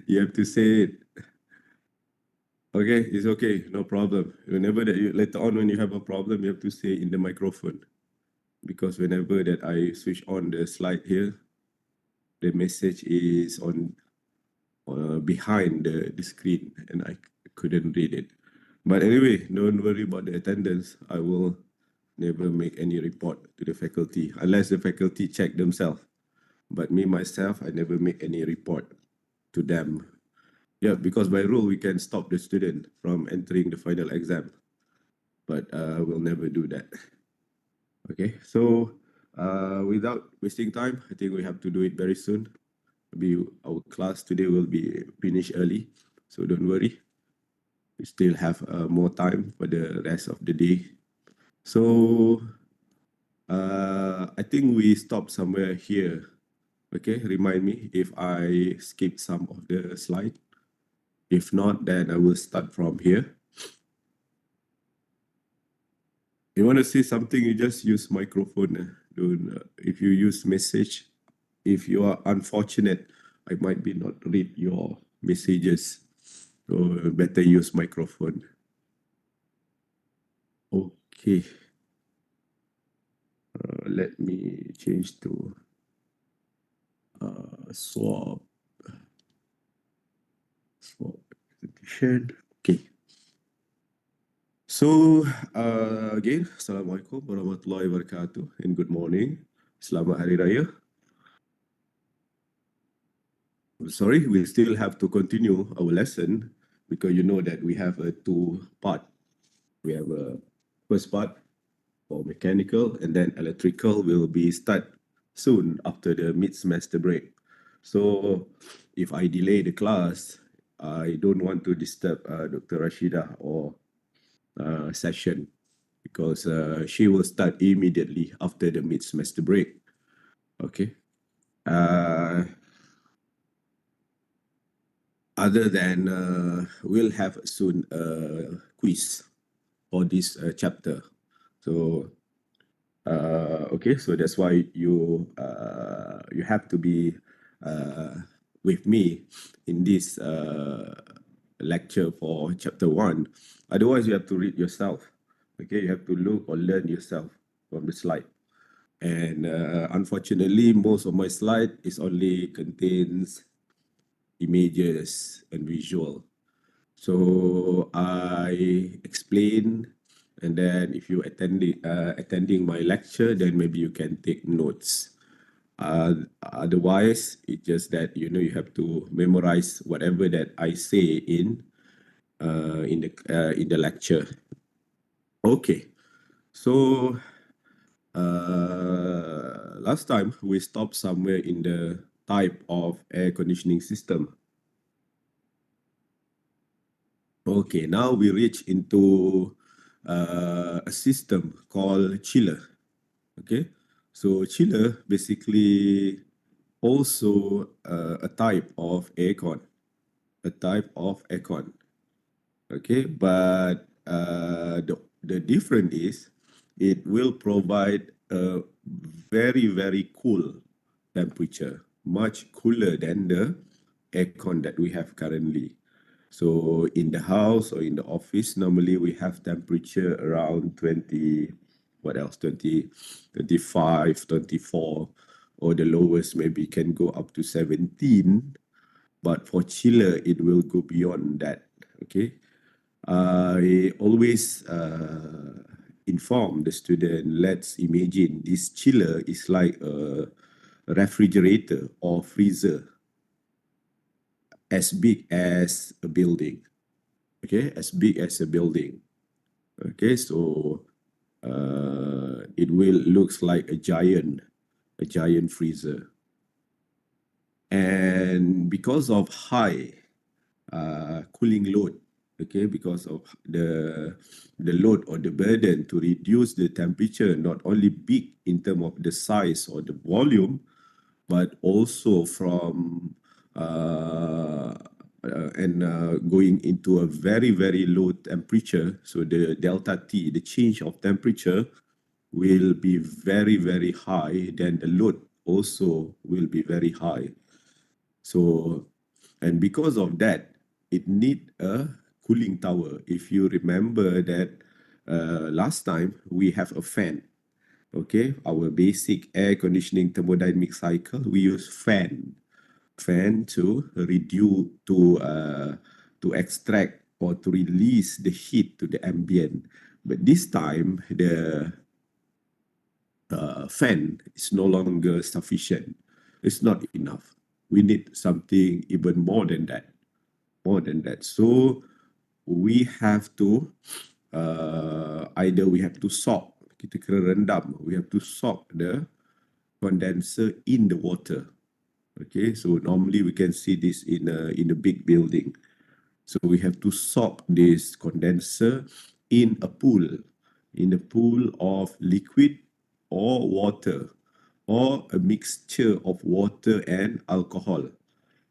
You have to say it. Okay, it's okay, no problem. Whenever that you later on when you have a problem, you have to say in the microphone. Because whenever that I switch on the slide here, the message is on behind the screen and I couldn't read it. But anyway, don't worry about the attendance. I will never make any report to the faculty unless the faculty check themselves. But me, myself, I never make any report to them. Yeah, because by rule, we can stop the student from entering the final exam. But we'll never do that. Okay, so without wasting time, I think we have to do it very soon. Maybe our class today will be finished early, so don't worry. We still have more time for the rest of the day. So I think we stop somewhere here. Okay, remind me if I skip some of the slide. If not, then I will start from here. You want to say something, you just use microphone. Don't, if you use message, if you are unfortunate, I might be not read your messages. So better use microphone. Okay. Let me change to swap presentation. Okay. So again, Assalamualaikum warahmatullahi wabarakatuh and good morning. Selamat Hari Raya. Sorry, we still have to continue our lesson because you know that we have a two-part. We have a first part for mechanical and then electrical will be start soon after the mid-semester break. So if I delay the class, I don't want to disturb Dr. Rashida or session because she will start immediately after the mid-semester break. Okay. Other than we'll have soon a quiz for this chapter. So okay, so that's why you have to be with me in this lecture for chapter 1. Otherwise, you have to read yourself. Okay, you have to look or learn yourself from the slide. And unfortunately, most of my slide is only contains images and visual. So I explain, and then if you attending my lecture, then maybe you can take notes. Otherwise, it's just that you have to memorize whatever that I say in the lecture. Okay, so last time we stopped somewhere in the type of air conditioning system. Okay, now we reach into a system called chiller. Okay, so chiller basically also a type of aircon, Okay, but the difference is it will provide a very cool temperature, much cooler than the aircon that we have currently. So in the house or in the office, normally we have temperature around 20, what else, 20, 25, 24, or the lowest maybe can go up to 17. But for chiller, it will go beyond that, okay? I always inform the student, let's imagine this chiller is like a refrigerator or freezer as big as a building. Okay, as big as a building. Okay, so it will looks like a giant freezer. And because of high cooling load, okay, because of the load or the burden to reduce the temperature, not only big in terms of the size or the volume, but also from going into a very low temperature. So the delta T, the change of temperature, will be very high. Then the load also will be very high. So And because of that, it need a cooling tower. If you remember that last time we have a fan, okay, our basic air conditioning thermodynamic cycle, we use fan to reduce to extract or to release the heat to the ambient. But this time the fan is no longer sufficient. It's not enough. We need something even more than that. More than that. So we have to either we have to soak, kita kena rendam, we have to soak the condenser in the water. Okay, so normally we can see this in a big building. So we have to soak this condenser in a pool of liquid or water, or a mixture of water and alcohol.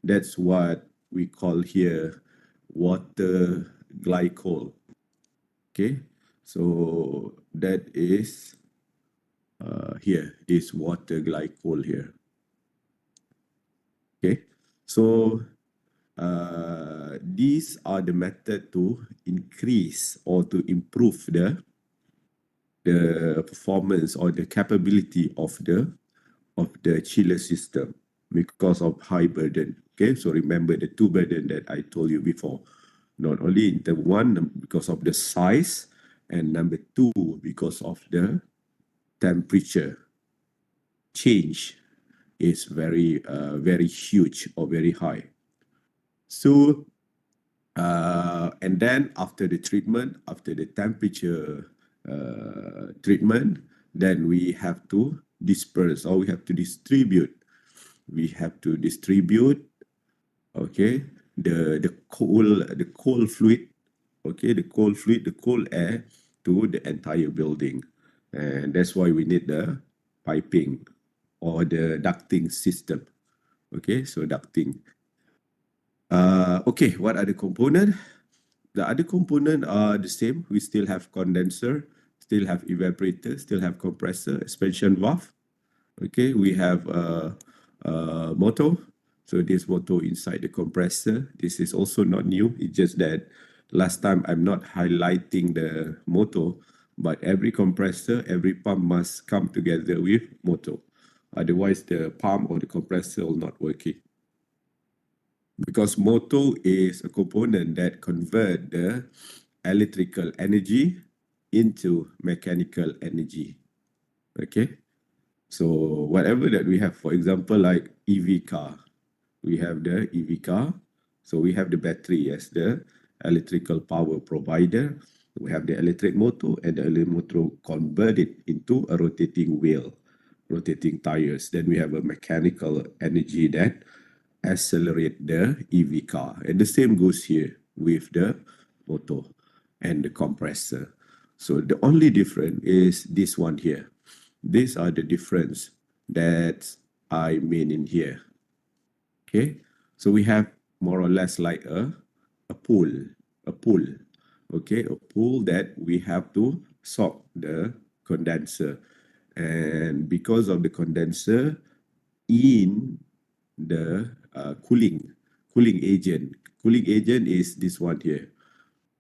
That's what we call here water glycol. Okay, so that is here, this water glycol here. Okay, so these are the method to increase or to improve the performance or the capability of the chiller system because of high burden. Okay, so remember the two burden that I told you before. Not only in term one because of the size, and number two because of the temperature change is very huge or very high. So and then after the treatment, after the temperature treatment, then we have to disperse or we have to distribute. We have to distribute, okay, the cold fluid, okay, the cold air to the entire building, and that's why we need the piping or the ducting system. Okay, so ducting. Okay, what are the components? The other component are the same. We still have condenser, still have evaporator, still have compressor, expansion valve. Okay, we have a motor. So this motor inside the compressor. This is also not new. It's just that last time I'm not highlighting the motor, but every compressor, every pump must come together with motor. Otherwise, the pump or the compressor will not working. Because motor is a component that convert the electrical energy into mechanical energy. Okay, so whatever that we have, for example, like EV car, we have the EV car. So we have the battery as the electrical power provider. We have the electric motor, and the electric motor convert it into a rotating wheel, rotating tires. Then we have a mechanical energy that accelerate the EV car. And the same goes here with the motor and the compressor. So the only difference is this one here. These are the difference that I mean in here. Okay, so we have more or less like a pool, a pool. Okay, a pool that we have to soak the condenser, and because of the condenser in the cooling agent. Cooling agent is this one here.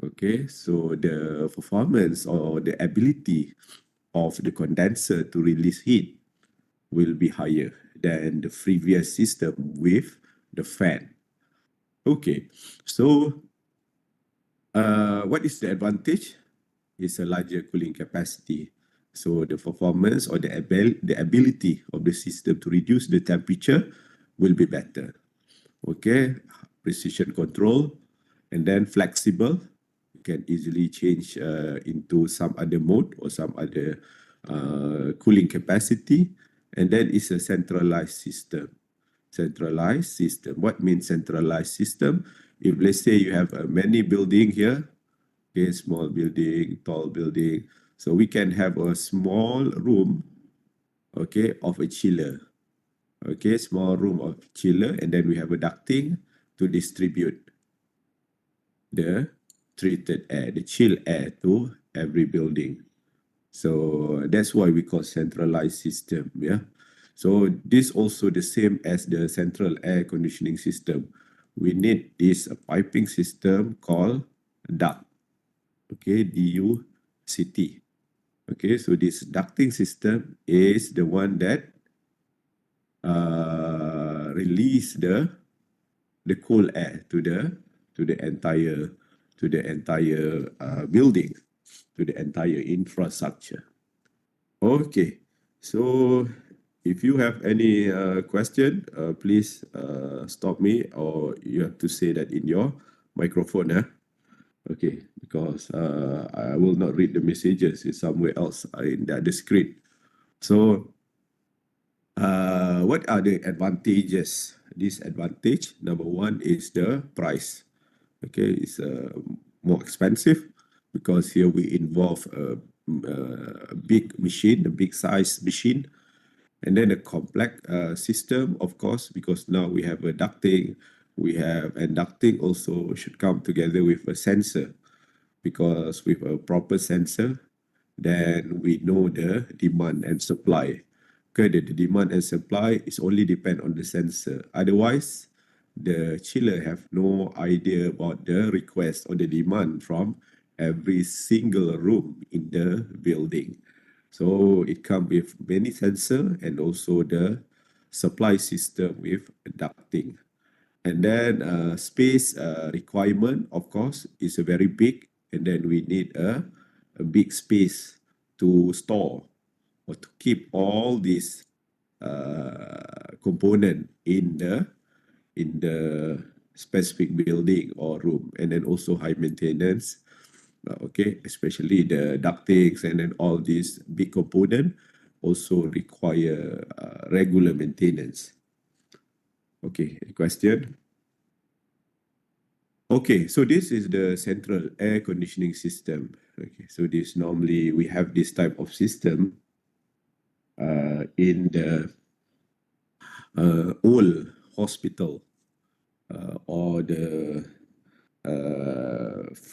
Okay, so the performance or the ability of the condenser to release heat will be higher than the previous system with the fan. Okay, so what is the advantage? It's a larger cooling capacity. So the performance or the ability of the system to reduce the temperature will be better. Okay, precision control, and then flexible. You can easily change into some other mode or some other cooling capacity, and then it's a centralized system. Centralized system. What means centralized system? If let's say you have many building here, okay, small building, tall building, so we can have a small room, okay, of a chiller. Okay, small room of chiller, and then we have a ducting to distribute the treated air, the chill air to every building. So that's why we call centralized system. Yeah. So this also the same as the central air conditioning system. we need this piping system called duct. Okay, DUCT. Okay, so this ducting system is the one that release the cool air to the entire building, to the entire infrastructure. Okay, so if you have any question, please stop me, or you have to say that in your microphone. Okay, because I will not read the messages. It's somewhere else in the other screen. So, what are the advantages? Disadvantage number one is the price. Okay, it's more expensive because here we involve a big machine, a big size machine, and then a complex system, of course, because now we have a ducting, and ducting also should come together with a sensor, because with a proper sensor, then we know the demand and supply. Okay, the demand and supply is only depend on the sensor. Otherwise, the chiller have no idea about the request or the demand from every single room in the building. So it comes with many sensor and also the supply system with ducting. And then space requirement, of course, is a very big, and then we need a big space to store or to keep all these component in the specific building or room, and then also high maintenance. Okay, especially the ductings and then all these big component also require regular maintenance. Okay, question. Okay, so this is the central air conditioning system. Okay, so this normally we have this type of system in the old hospital or the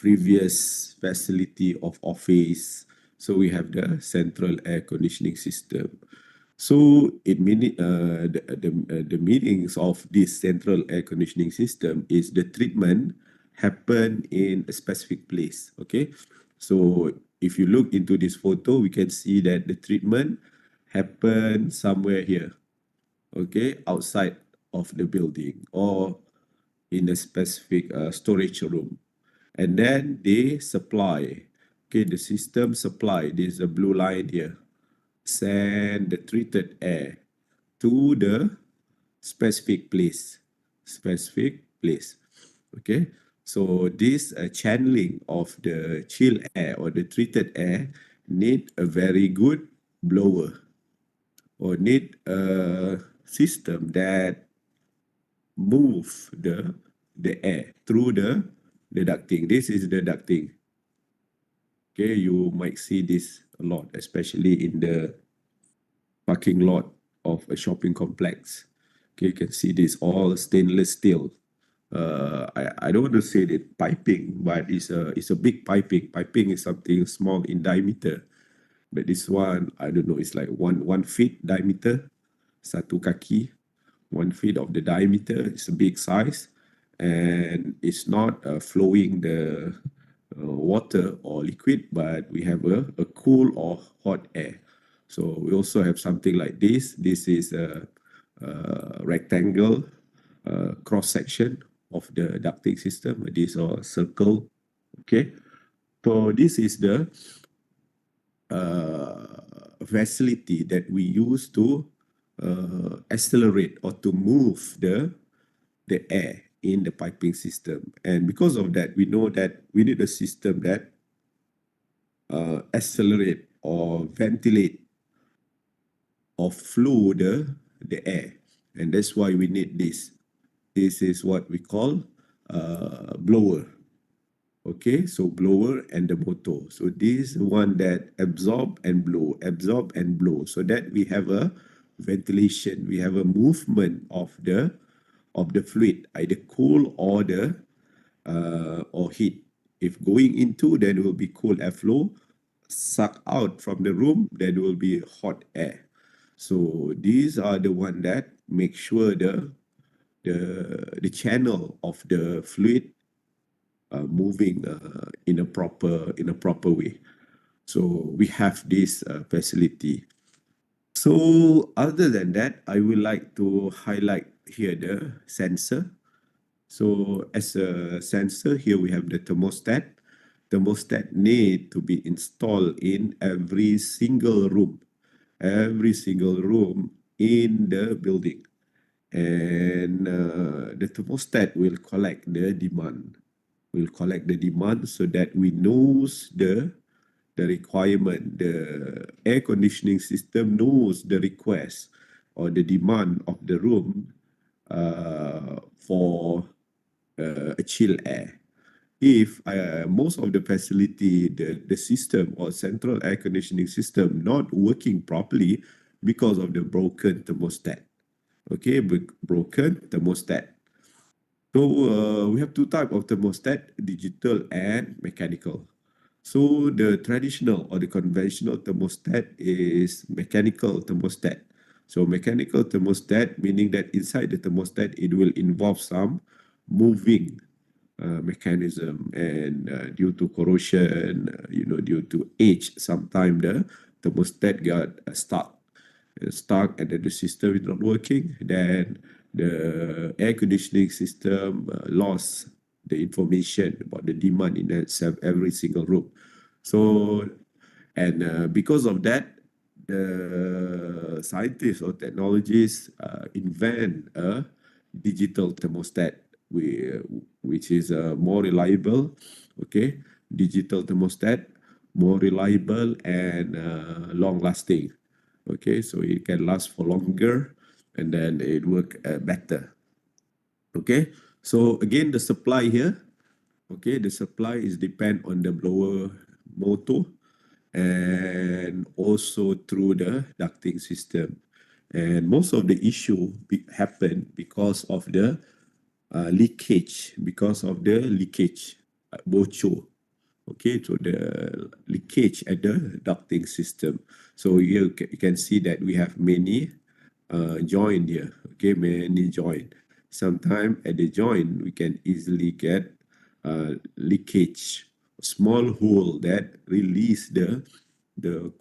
previous facility of office. So we have the central air conditioning system. So the meanings of this central air conditioning system is the treatment happen in a specific place. Okay, so if you look into this photo, we can see that the treatment happen somewhere here. Okay, outside of the building or in a specific storage room, and then they supply. Okay, the system supply. This is a blue line here. Send the treated air to the specific place. Specific place. Okay, so this channeling of the chill air or the treated air need a very good blower, or need a system that move the air through the ducting. This is the ducting. Okay, you might see this a lot, especially in the parking lot of a shopping complex. Okay, you can see this all stainless steel. I don't want to say that piping, but it's a big piping. Piping is something small in diameter, but this one, I don't know, it's like one feet diameter, satu kaki, 1 feet of the diameter. It's a big size, and it's not flowing the water or liquid, but we have a cool or hot air. So we also have something like this. This is a rectangle cross section of the ducting system. This are circle. Okay, so this is the facility that we use to accelerate or to move the air in the piping system. And because of that, we know that we need a system that accelerate or ventilate or flow the air. And that's why we need this. This is what we call blower. Okay, so blower and the motor. So this is one that absorb and blow, so that we have a ventilation, we have a movement of the fluid, either cool or the or heat. If going into, then it will be cool airflow. Suck out from the room, then will be hot air. So these are the one that make sure the channel of the fluid moving in a proper way. So we have this facility. So other than that, I would like to highlight here the sensor. So as a sensor, here we have the thermostat. Thermostat need to be installed in every single room in the building. And the thermostat will collect the demand. So that we knows the requirement. The air conditioning system knows the request or the demand of the room for a chill air. If most of the facility, the system or central air conditioning system not working properly because of the broken thermostat. Okay, broken thermostat. So we have two types of thermostat, digital and mechanical. So the traditional or the conventional thermostat is mechanical thermostat. So mechanical thermostat meaning that inside the thermostat it will involve some moving mechanism, and due to corrosion, due to age, sometimes the thermostat got stuck and then the system is not working. Then the air conditioning system lost the information about the demand in itself, every single room. So, and because of that, the scientists or technologists invent a digital thermostat, which is more reliable. Okay, digital thermostat, more reliable and long lasting. Okay, so it can last for longer and then it work better. Okay, so again, the supply here. Okay, the supply is depend on the blower motor and also through the ducting system. And most of the issue happen because of the leakage, bocor. Okay, so the leakage at the ducting system. So here you can see that we have many joint here. Okay, many joint. Sometimes at the joint we can easily get leakage, small hole that release the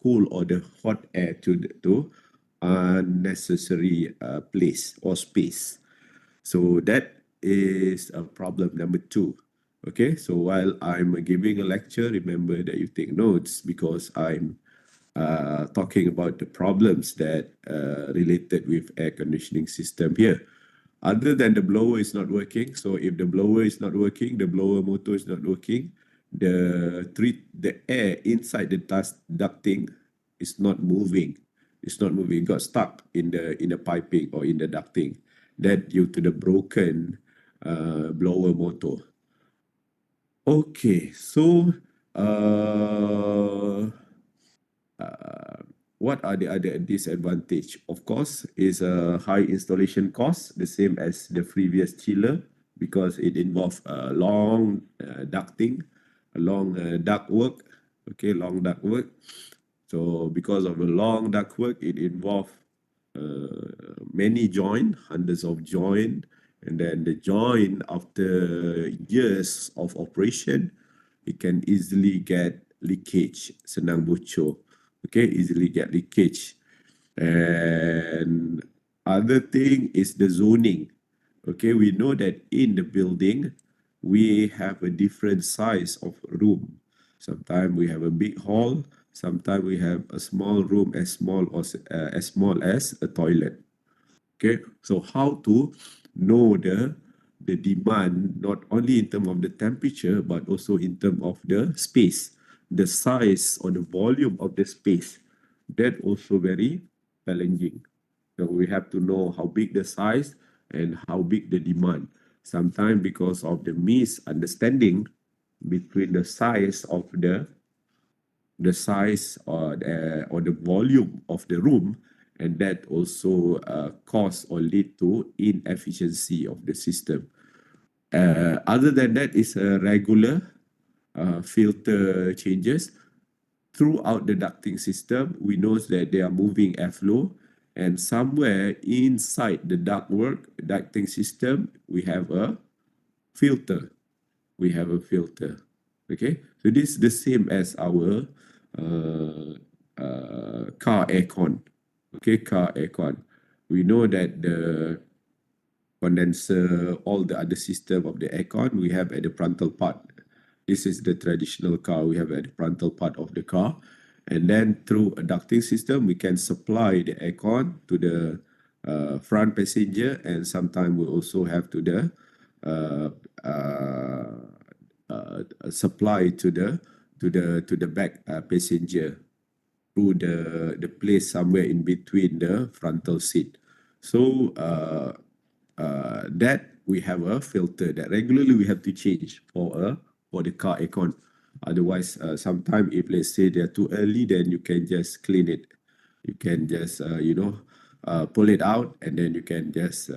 cool or the hot air to unnecessary place or space. So that is a problem number two. Okay, so while I'm giving a lecture, remember that you take notes because I'm talking about the problems that related with air conditioning system here. Other than the blower is not working, so if the blower is not working, the blower motor is not working, the air inside the ducting is not moving. It's not moving. It got stuck in the piping or in the ducting. That due to the broken blower motor. Okay, so what are the other disadvantage? Of course, is a high installation cost, the same as the previous chiller, because it involves long ducting, long duct work. Okay, long duct work. So because of the long duct work, it involves many joint, hundreds of joint, and then the joint after years of operation, it can easily get leakage, senang bocor. Okay, easily get leakage. And other thing is the zoning. Okay, we know that in the building, we have a different size of room. Sometimes we have a big hall. Sometimes we have a small room as small as a toilet. Okay, so how to know the demand not only in terms of the temperature but also in terms of the space, the size or the volume of the space. That also very challenging. So we have to know how big the size and how big the demand. Sometimes because of the misunderstanding between the size or the volume of the room, and that also cause or lead to inefficiency of the system. Other than that is a regular filter changes throughout the ducting system. We know that they are moving airflow, And somewhere inside the ducting system, we have a filter. We have a filter. Okay, so this is the same as our car aircon. Okay, car aircon. We know that the condenser, all the other system of the aircon we have at the frontal part. This is the traditional car we have at the frontal part of the car. And then through a ducting system, we can supply the aircon to the front passenger, and sometimes we also have to the uh, supply to the back passenger through the place somewhere in between the frontal seat. So that we have a filter that regularly we have to change for the car aircon. Otherwise, sometime if let's say they're too early, then you can just clean it. You can just pull it out, and then you can just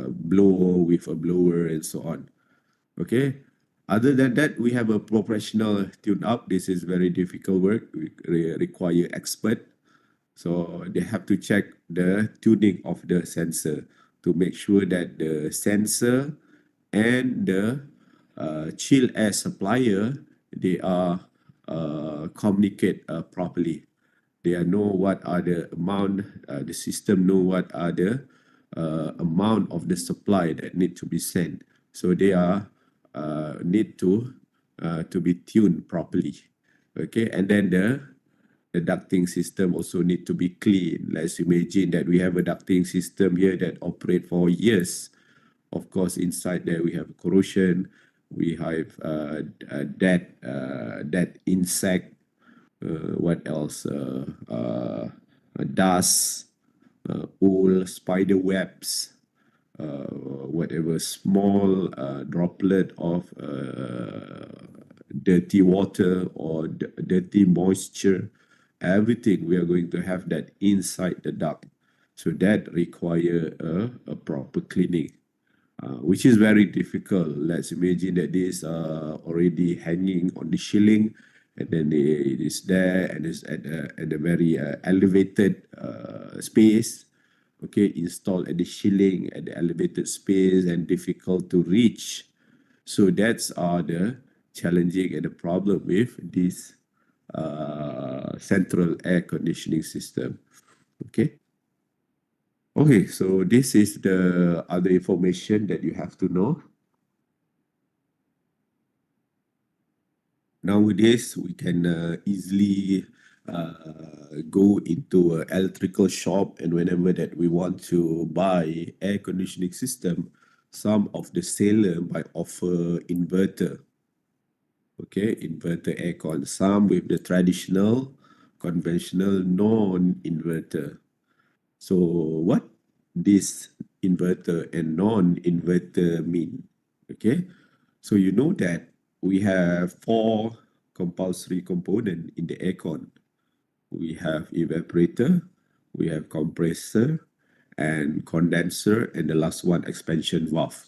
blow with a blower and so on. Okay. Other than that, we have a professional tune up. This is very difficult work. We require expert. So they have to check the tuning of the sensor to make sure that the sensor and the chill air supplier, they are communicate properly. They know what are the amount, the system know what are the amount of the supply that need to be sent. So they are need to be tuned properly. Okay, and then the ducting system also need to be clean. Let's imagine that we have a ducting system here that operate for years. Of course, inside there we have corrosion, we have that insect, what else? Dust, old spider webs, whatever small droplet of dirty water or dirty moisture, everything we are going to have that inside the duct. So that require a proper cleaning, which is very difficult. Let's imagine that this already hanging on the ceiling, and then it is there and it's at a very elevated space. Okay, installed at the ceiling at the elevated space and difficult to reach. So that's the challenging and the problem with this central air conditioning system. Okay. Okay, so this is the other information that you have to know. Nowadays, we can easily go into an electrical shop, and whenever that we want to buy air conditioning system, some of the seller might offer inverter. Okay, inverter aircon, some with the traditional, conventional, non-inverter. So what this inverter and non-inverter mean? Okay, so you know that we have four compulsory component in the aircon. We have evaporator, we have compressor, and condenser, and the last one expansion valve.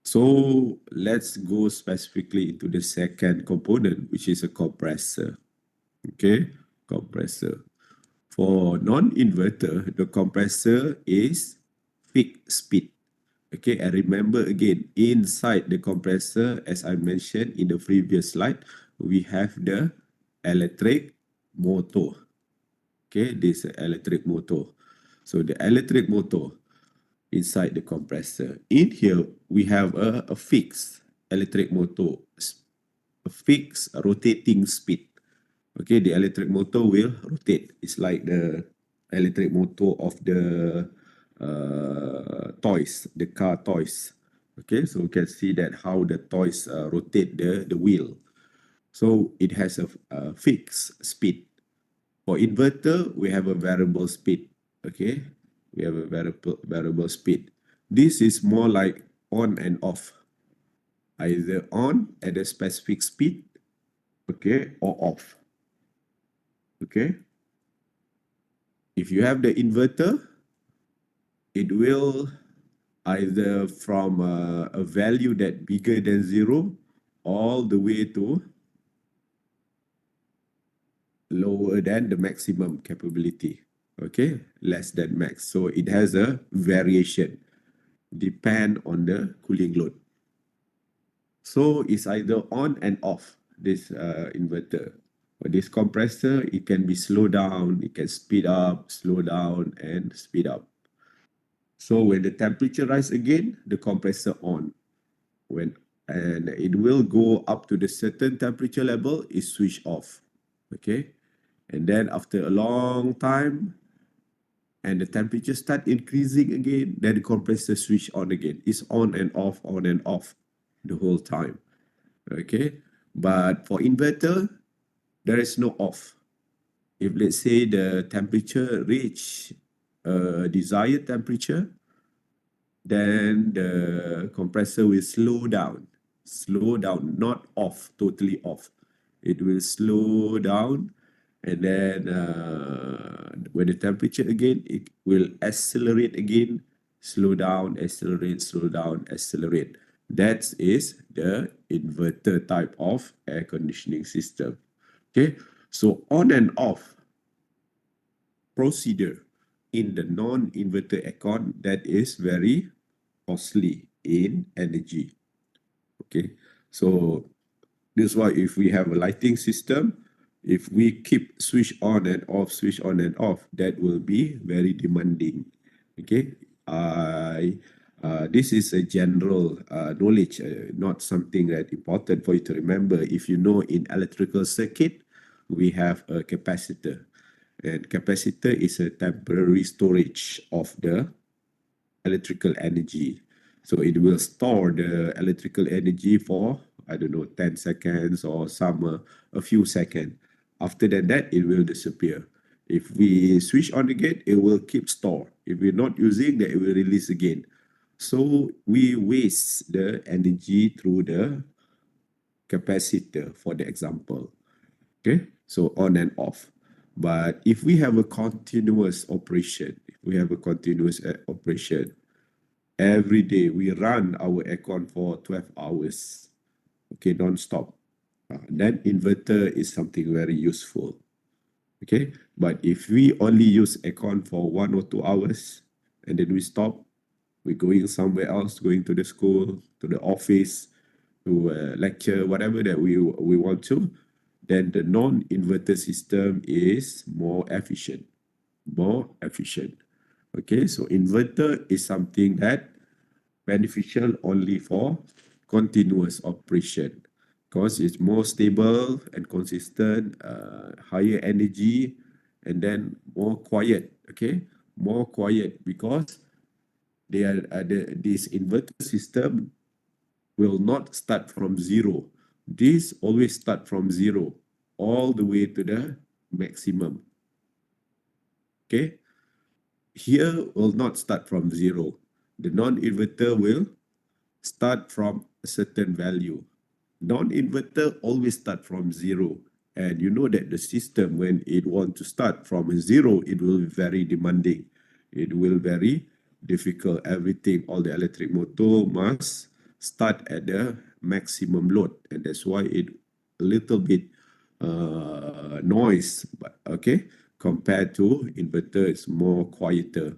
So let's go specifically into the second component, which is a compressor. Okay, compressor. For non-inverter, the compressor is fixed speed. Okay, and remember again, inside the compressor, as I mentioned in the previous slide, we have the electric motor. Okay, this is electric motor. So the electric motor inside the compressor. In here, we have a fixed electric motor, a fixed rotating speed. Okay, the electric motor will rotate. It's like the electric motor of the toys, the car toys. Okay, so we can see that how the toys rotate the wheel. So it has a fixed speed. For inverter, we have a variable speed. Okay, we have a variable speed. This is more like on and off, either on at a specific speed, okay, or off. Okay, if you have the inverter, it will either from a value that bigger than zero all the way to lower than the maximum capability. okay, less than max. So it has a variation, depend on the cooling load. So it's either on and off this inverter. Or this compressor, it can be slowed down, it can speed up, slow down, and speed up. So when the temperature rise again, the compressor on. When and it will go up to the certain temperature level, is switch off. Okay. And then after a long time, and the temperature start increasing again, then the compressor switch on again. It's on and off the whole time. Okay. But for inverter, there is no off. If let's say the temperature reach a desired temperature, then the compressor will slow down, not off, totally off. It will slow down, and then when the temperature again, it will accelerate again, slow down, accelerate, slow down, accelerate. That is the inverter type of air conditioning system. Okay, so on and off procedure in the non-inverter aircon, that is very costly in energy. Okay, so this is why if we have a lighting system, if we keep switch on and off, that will be very demanding. Okay, I this is a general knowledge, not something that important for you to remember. If you know, in electrical circuit, we have a capacitor, and capacitor is a temporary storage of the electrical energy. So it will store the electrical energy for, I don't know, 10 seconds or a few seconds. After that, it will disappear. If we switch on again, it will keep store. If we're not using, then it will release again. So we waste the energy through the capacitor, for the example. Okay, so on and off. But if we have a continuous operation, every day we run our aircon for 12 hours, okay, non-stop. Then inverter is something very useful. Okay, but if we only use aircon for 1 or 2 hours and then we stop, we're going somewhere else, going to the school, to the office, to lecture, whatever that we want to, then the non-inverter system is more efficient. Okay, so inverter is something that beneficial only for continuous operation because it's more stable and consistent, higher energy, and then more quiet. Okay, more quiet because this inverter system will not start from zero. This always start from zero all the way to the maximum. Okay, here will not start from zero. The non-inverter will start from a certain value. Non-inverter always start from zero. And you know that the system, when it want to start from zero, it will be very demanding. It will very difficult. Everything, all the electric motor must start at the maximum load. And that's why it a little bit noise, but okay, compared to inverter, it's more quieter.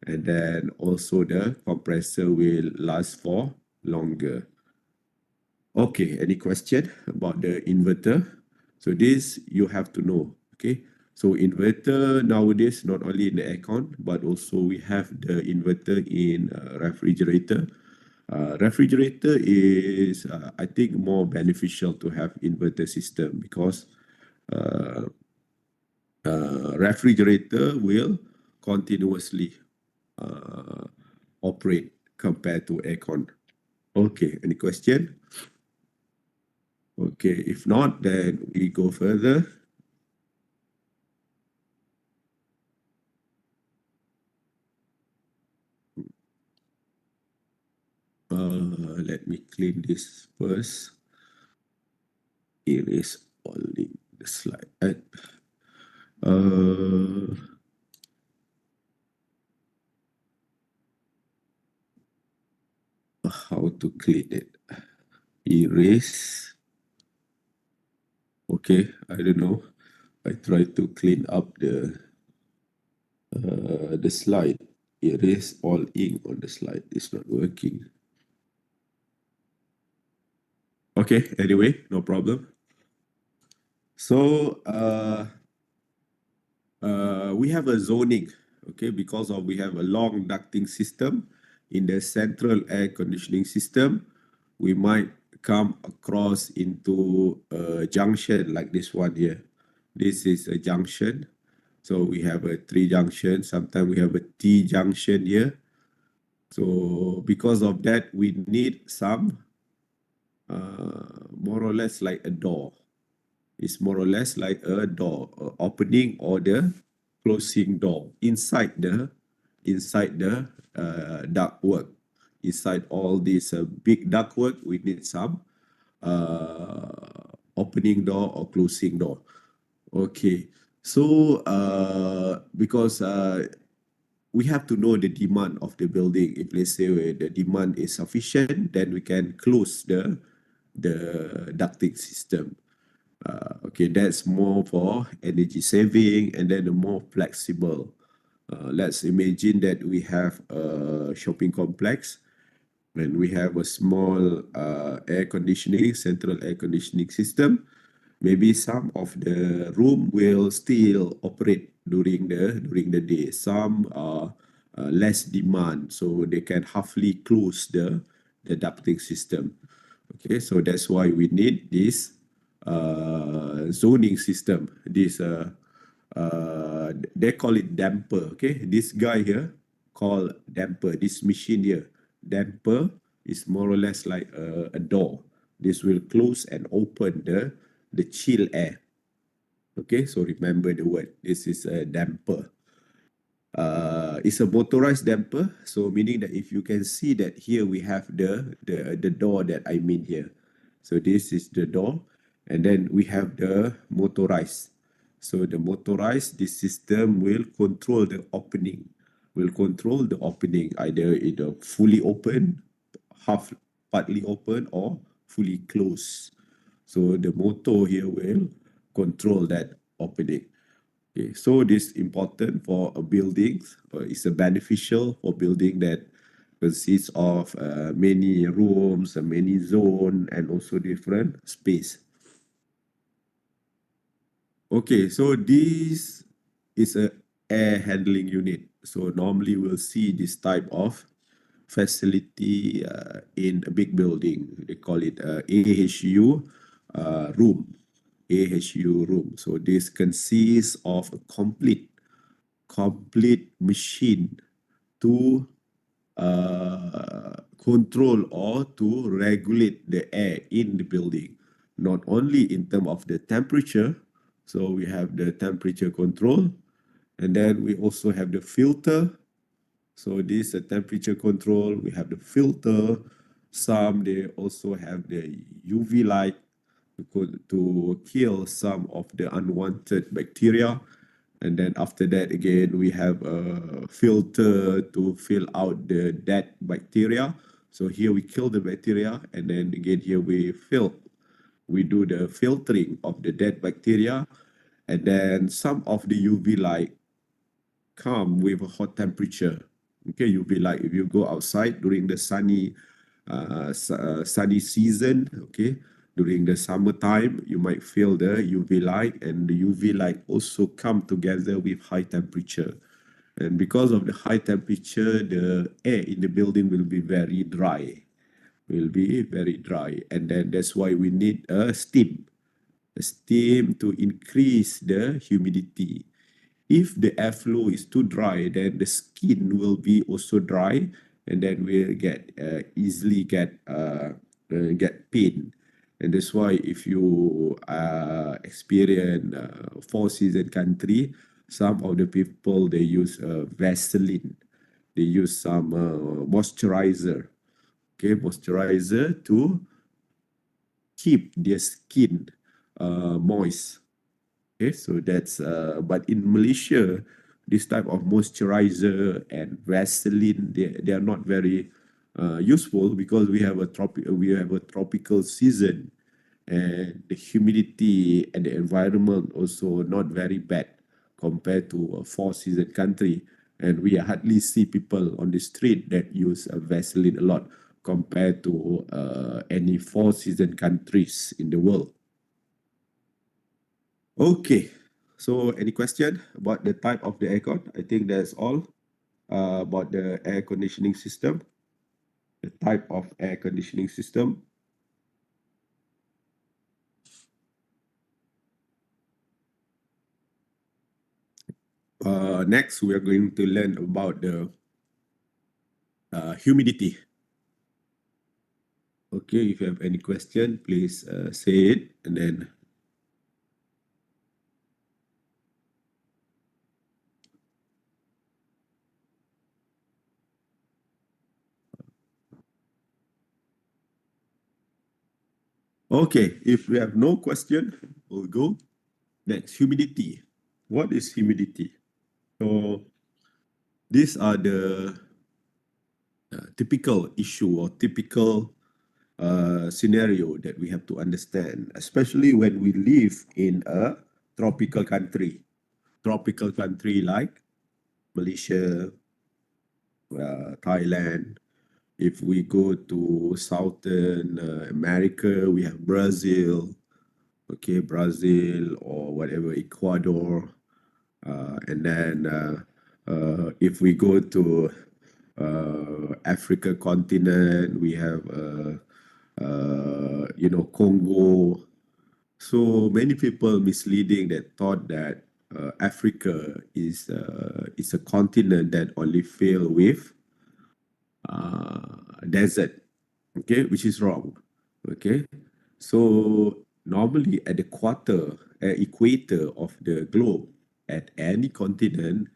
And then also the compressor will last for longer. Okay, any question about the inverter? So this you have to know, okay? So inverter nowadays, not only in the aircon, but also we have the inverter in refrigerator. Refrigerator is, I think, more beneficial to have inverter system because refrigerator will continuously operate compared to aircon. Okay, any question? Okay, if not, then we go further. Let me clean this first. Erase only the slide. How to clean it? Erase. Okay, I don't know. I try to clean up the The slide. Erase all ink on the slide. It's not working. Okay, anyway, no problem. So we have a zoning, okay, because of we have a long ducting system in the central air conditioning system. We might come across into a junction like this one here. This is a junction. So we have a 3 junction. Sometimes we have a T junction here. So because of that, we need some more or less like a door. It's more or less like a door, opening or the closing door inside the ductwork. Inside all this big ductwork, we need some opening door or closing door. Okay, so because we have to know the demand of the building. If let's say the demand is sufficient, then we can close the ducting system. Okay, that's more for energy saving and then the more flexible. Let's imagine that we have a shopping complex and we have a small central air conditioning system. Maybe some of the room will still operate during the day. Some are less demand, so they can halfly close the ducting system. Okay, so that's why we need this zoning system. This they call it damper. Okay, this guy here called damper. This machine here, damper, is more or less like a door. This will close and open the chill air. Okay, so remember the word. This is a damper. It's a motorized damper, so meaning that if you can see that here we have the door that I mean here. So this is the door, and then we have the motorized. So the motorized, this system will control the opening, either fully open, half partly open, or fully closed. So the motor here will control that opening. Okay, so this important for a building. It's a beneficial for building that consists of many rooms, many zone, and also different space. Okay, so this is a air handling unit. So normally we'll see this type of facility in a big building. They call it AHU room. AHU room. So this consists of a complete machine to control or to regulate the air in the building, not only in terms of the temperature. So we have the temperature control, and then we also have the filter. So this is a temperature control. We have the filter. Some they also have the UV light to kill some of the unwanted bacteria. And then after that, again, we have a filter to fill out the dead bacteria. So here we kill the bacteria, and then again here we do the filtering of the dead bacteria. And then some of the UV light come with a hot temperature. Okay, UV light, if you go outside during the sunny season, okay, during the summertime, you might feel the UV light, and the UV light also come together with high temperature. And because of the high temperature, the air in the building will be very dry, And then that's why we need a steam to increase the humidity. If the airflow is too dry, then the skin will be also dry, and then we'll easily get pain. And that's why if you experience four-season country, some of the people they use Vaseline, they use some moisturizer, okay, moisturizer to keep their skin moist. Okay, so that's but in Malaysia, this type of moisturizer and Vaseline, they are not very useful because we have a tropical season, and the humidity and the environment also not very bad compared to a four-season country. And we hardly see people on the street that use Vaseline a lot compared to any four-season countries in the world. Okay, so any question about the type of the aircon? I think that's all about the air conditioning system, the type of air conditioning system. Next, we are going to learn about the humidity. Okay, if you have any question, please say it, and then okay, if we have no question, we'll go. Next, humidity. What is humidity? So these are the typical issue or typical scenario that we have to understand, especially when we live in a tropical country like Malaysia, Thailand. If we go to Southern America, we have Brazil, okay, Brazil or whatever, Ecuador. And then if we go to Africa continent, we have, Congo. So many people misleading that thought that Africa is a continent that only fill with desert, okay, which is wrong, okay. So normally at the equator of the globe, at any continent,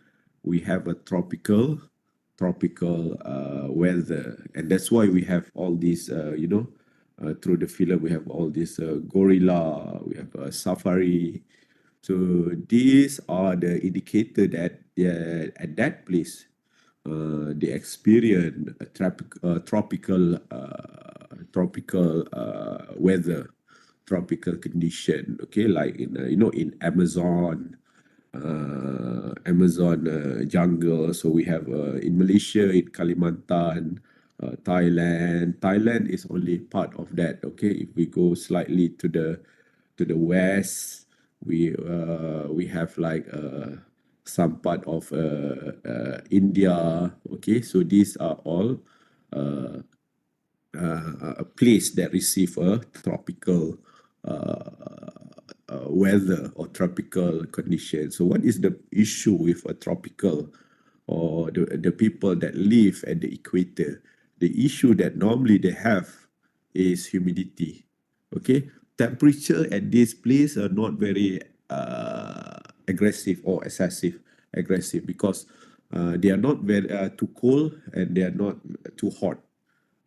we have a tropical weather, and that's why we have all these, through the film we have all this gorilla, we have safari. So these are the indicator that at that place they experience a tropical weather, tropical condition. Okay, like in Amazon jungle. So we have in Malaysia, in Kalimantan, Thailand. Thailand is only part of that. Okay, if we go slightly to the west, we have like some part of India. Okay, so these are all uh, a place that receive a tropical weather or tropical condition. So what is the issue with a tropical or the people that live at the equator? The issue that normally they have is humidity. Okay, temperature at this place are not very aggressive or excessive aggressive because they are not very too cold and they are not too hot.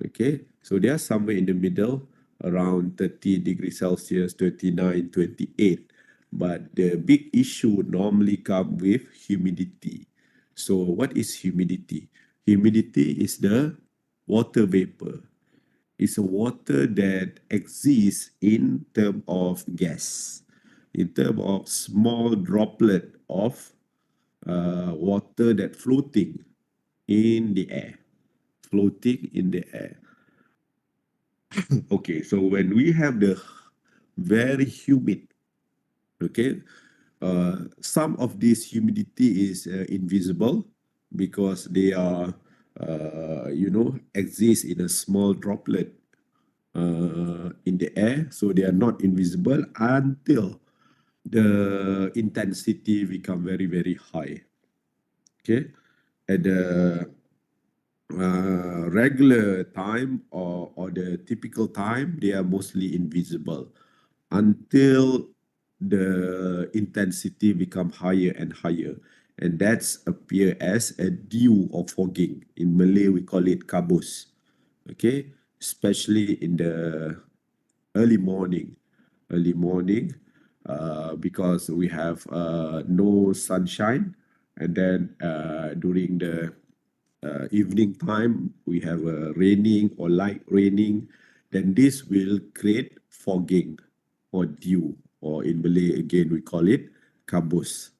Okay, so they are somewhere in the middle, around 30 degrees Celsius, 29, 28. But the big issue normally come with humidity. So what is humidity? Humidity is the water vapor. It's a water that exists in term of gas, in term of small droplet of water that floating in the air, floating in the air. Okay, so when we have the very humid, okay, some of this humidity is invisible because they are, exist in a small droplet in the air, so they are not invisible until the intensity become very, very high. Okay, at the regular time or the typical time, they are mostly invisible until the intensity become higher and higher. And that's appear as a dew or fogging. In Malay, we call it kabus. Okay, especially in the early morning, because we have no sunshine, and then during the evening time we have raining or light raining, then this will create fogging or dew, or in Malay again we call it kabus.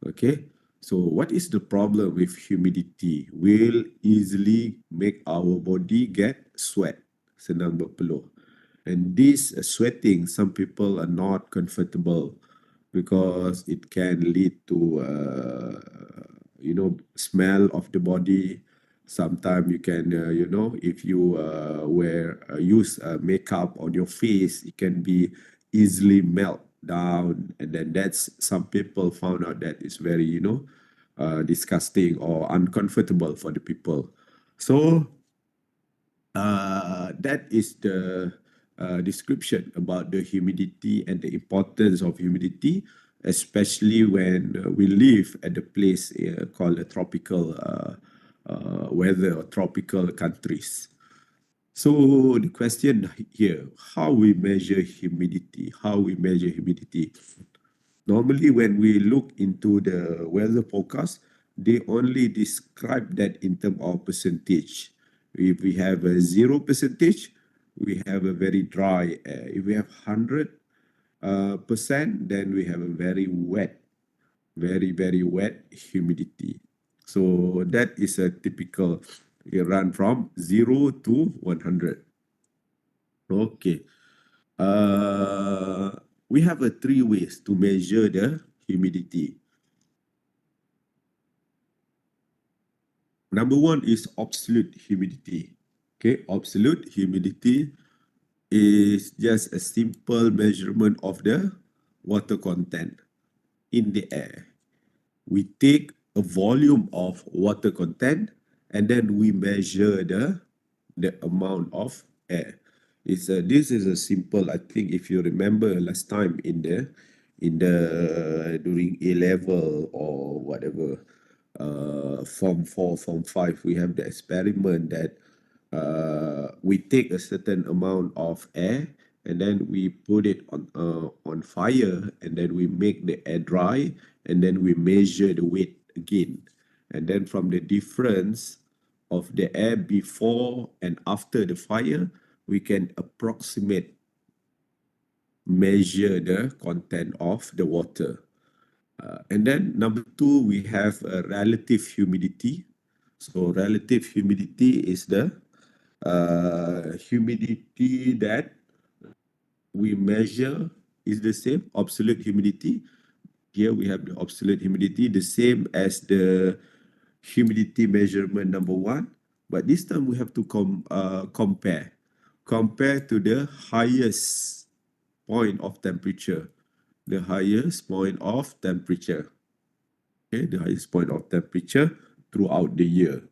Okay, so what is the problem with humidity? Will easily make our body get sweat, senang berpeluh. And this sweating, some people are not comfortable because it can lead to, smell of the body. Sometimes you can, if you use makeup on your face, it can be easily melt down, and then that's some people found out that it's very, disgusting or uncomfortable for the people. So that is the description about the humidity and the importance of humidity, especially when we live at a place called a tropical weather or tropical countries. So the question here, how we measure humidity? How we measure humidity? Normally, when we look into the weather forecast, they only describe that in terms of percentage. If we have a 0%, we have a very dry air. If we have 100%, then we have a very wet, very wet humidity. So that is a typical, it run from 0 to 100. Okay. Uh, we have three ways to measure the humidity. Number one is absolute humidity. Okay, absolute humidity is just a simple measurement of the water content in the air. We take a volume of water content and then we measure the amount of air. This is a simple. I think if you remember last time in the during A level or whatever, form 4, form 5, we have the experiment that we take a certain amount of air and then we put it on fire and then we make the air dry and then we measure the weight again, and then from the difference of the air before and after the fire, we can approximate measure the content of the water. And then number two, we have a relative humidity. So relative humidity is the humidity that we measure is the same. Absolute humidity. Here we have the absolute humidity, the same as the humidity measurement number one. But this time we have to compare. Compare to the highest point of temperature. The highest point of temperature. Okay, the highest point of temperature throughout the year.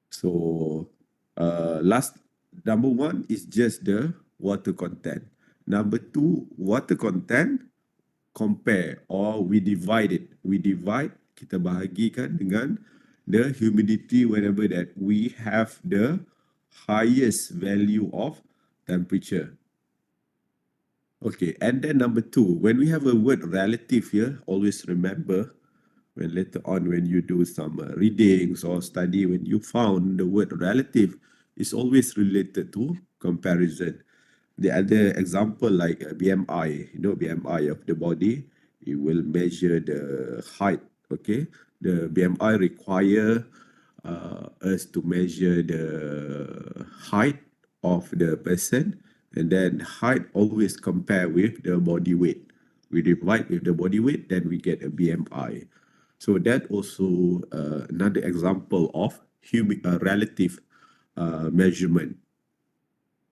So last number one is just the water content. Number two, water content compare or we divide it. We divide, kita bahagikan dengan the humidity whenever that we have the highest value of temperature. Okay, and then number two, when we have a word relative here, always remember when later on when you do some readings or study, when you found the word relative, is always related to comparison. The other example like BMI, BMI of the body, it will measure the height. Okay, the BMI require us to measure the height of the person, and then height always compare with the body weight. We divide with the body weight, then we get a BMI. So that also another example of relative measurement.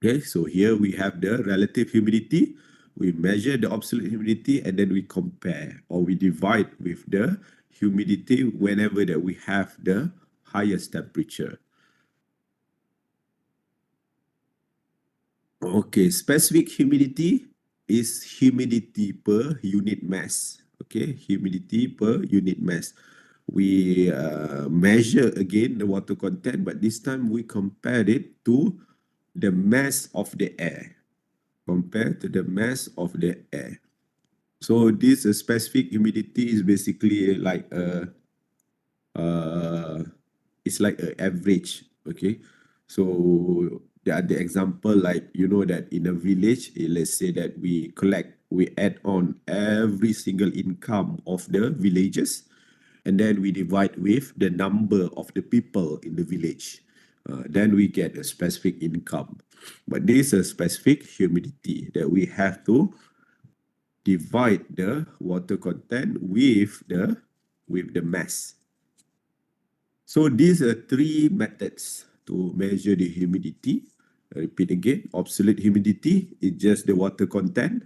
Okay, so here we have the relative humidity. We measure the absolute humidity and then we compare or we divide with the humidity whenever that we have the highest temperature. Okay, specific humidity is humidity per unit mass. Okay, humidity per unit mass. We measure again the water content, but this time we compare it to the mass of the air. Compared to the mass of the air. So this specific humidity is basically like it's like an average. Okay, so the example like that in a village, let's say that we add on every single income of the villages, and then we divide with the number of the people in the village. Then we get a specific income. But this is a specific humidity that we have to divide the water content with the mass. So these are three methods to measure the humidity. I repeat again, absolute humidity is just the water content,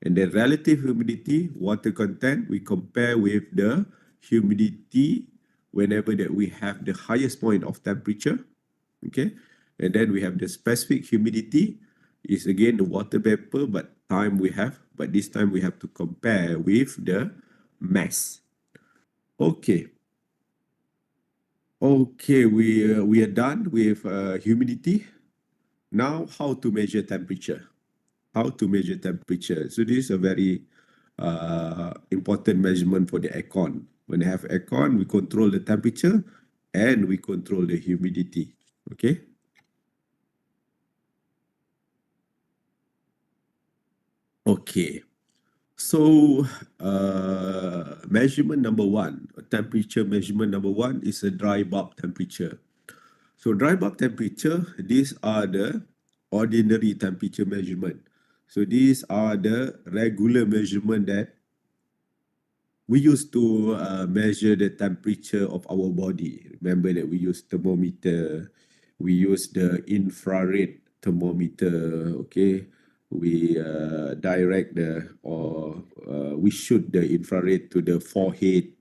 and the relative humidity, water content, we compare with the humidity whenever that we have the highest point of temperature, okay? And then we have the specific humidity, is again the water vapor, but this time we have to compare with the mass. Okay. Okay, we are done with humidity. Now, how to measure temperature? How to measure temperature? So this is a very important measurement for the aircon. When you have aircon, we control the temperature and we control the humidity. Okay. Okay. So measurement number one, temperature measurement number one is a dry bulb temperature. So dry bulb temperature, these are the ordinary temperature measurement. So these are the regular measurement that we use to measure the temperature of our body. Remember that we use thermometer, we use the infrared thermometer, okay? We we shoot the infrared to the forehead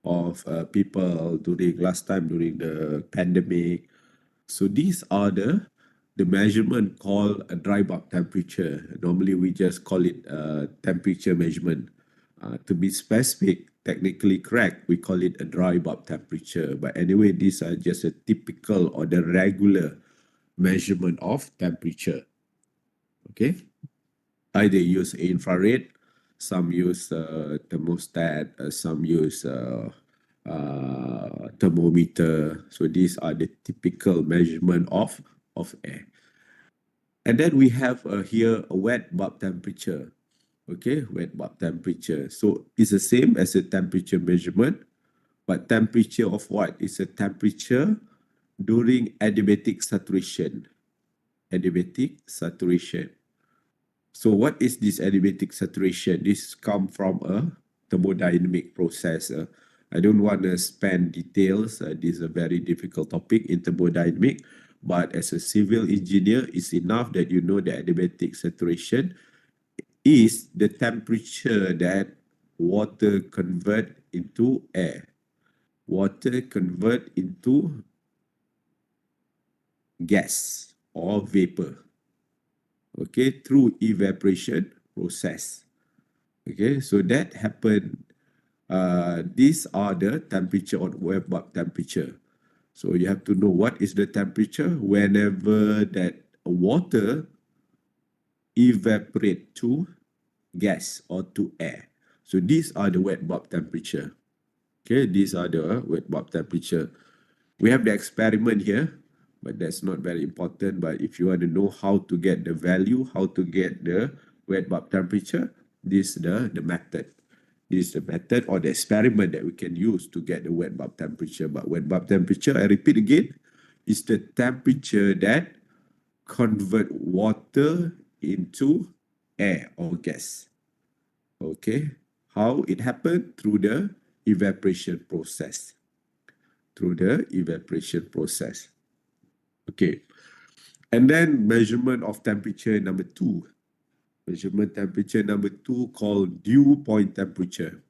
of people during last time during the pandemic. So these are the measurement called a dry bulb temperature. Normally we just call it temperature measurement. To be specific, technically correct, we call it a dry bulb temperature. But anyway, these are just a typical or the regular measurement of temperature. Okay, either use infrared, some use thermostat, some use thermometer. So these are the typical measurement of air. And then we have here a wet bulb temperature. Okay, wet bulb temperature. So it's the same as a temperature measurement, but temperature of what? It's a temperature during adiabatic saturation. Adiabatic saturation. So what is this adiabatic saturation? This come from a thermodynamic process. I don't want to spend details. This is a very difficult topic in thermodynamic, but as a civil engineer, it's enough that you know the adiabatic saturation is the temperature that water convert into air. Water convert into gas or vapor, okay, through evaporation process. Okay, so that happened. These are the temperature or wet bulb temperature. So you have to know what is the temperature whenever that water evaporate to gas or to air. So these are the wet bulb temperature. Okay, these are the wet bulb temperature. We have the experiment here, but that's not very important. But if you want to know how to get the value, how to get the wet bulb temperature, this is the method. This is the method or the experiment that we can use to get the wet bulb temperature. But wet bulb temperature, I repeat again, is the temperature that convert water into air or gas. Okay, how it happened? Through the evaporation process. Through the evaporation process. Okay, and then measurement of temperature number two. Measurement temperature number two called dew point temperature.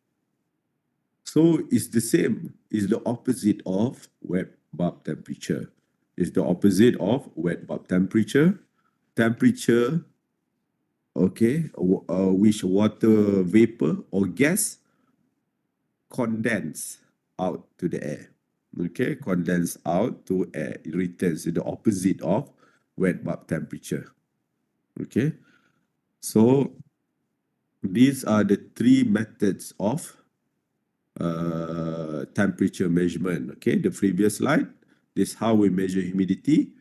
So it's the same, it's the opposite of wet bulb temperature. It's the opposite of wet bulb temperature. Temperature, okay, which water vapor or gas condense out to the air. Okay, condense out to air. It returns to the opposite of wet bulb temperature. Okay, so these are the three methods of temperature measurement. Okay, the previous slide, this is how we measure humidity.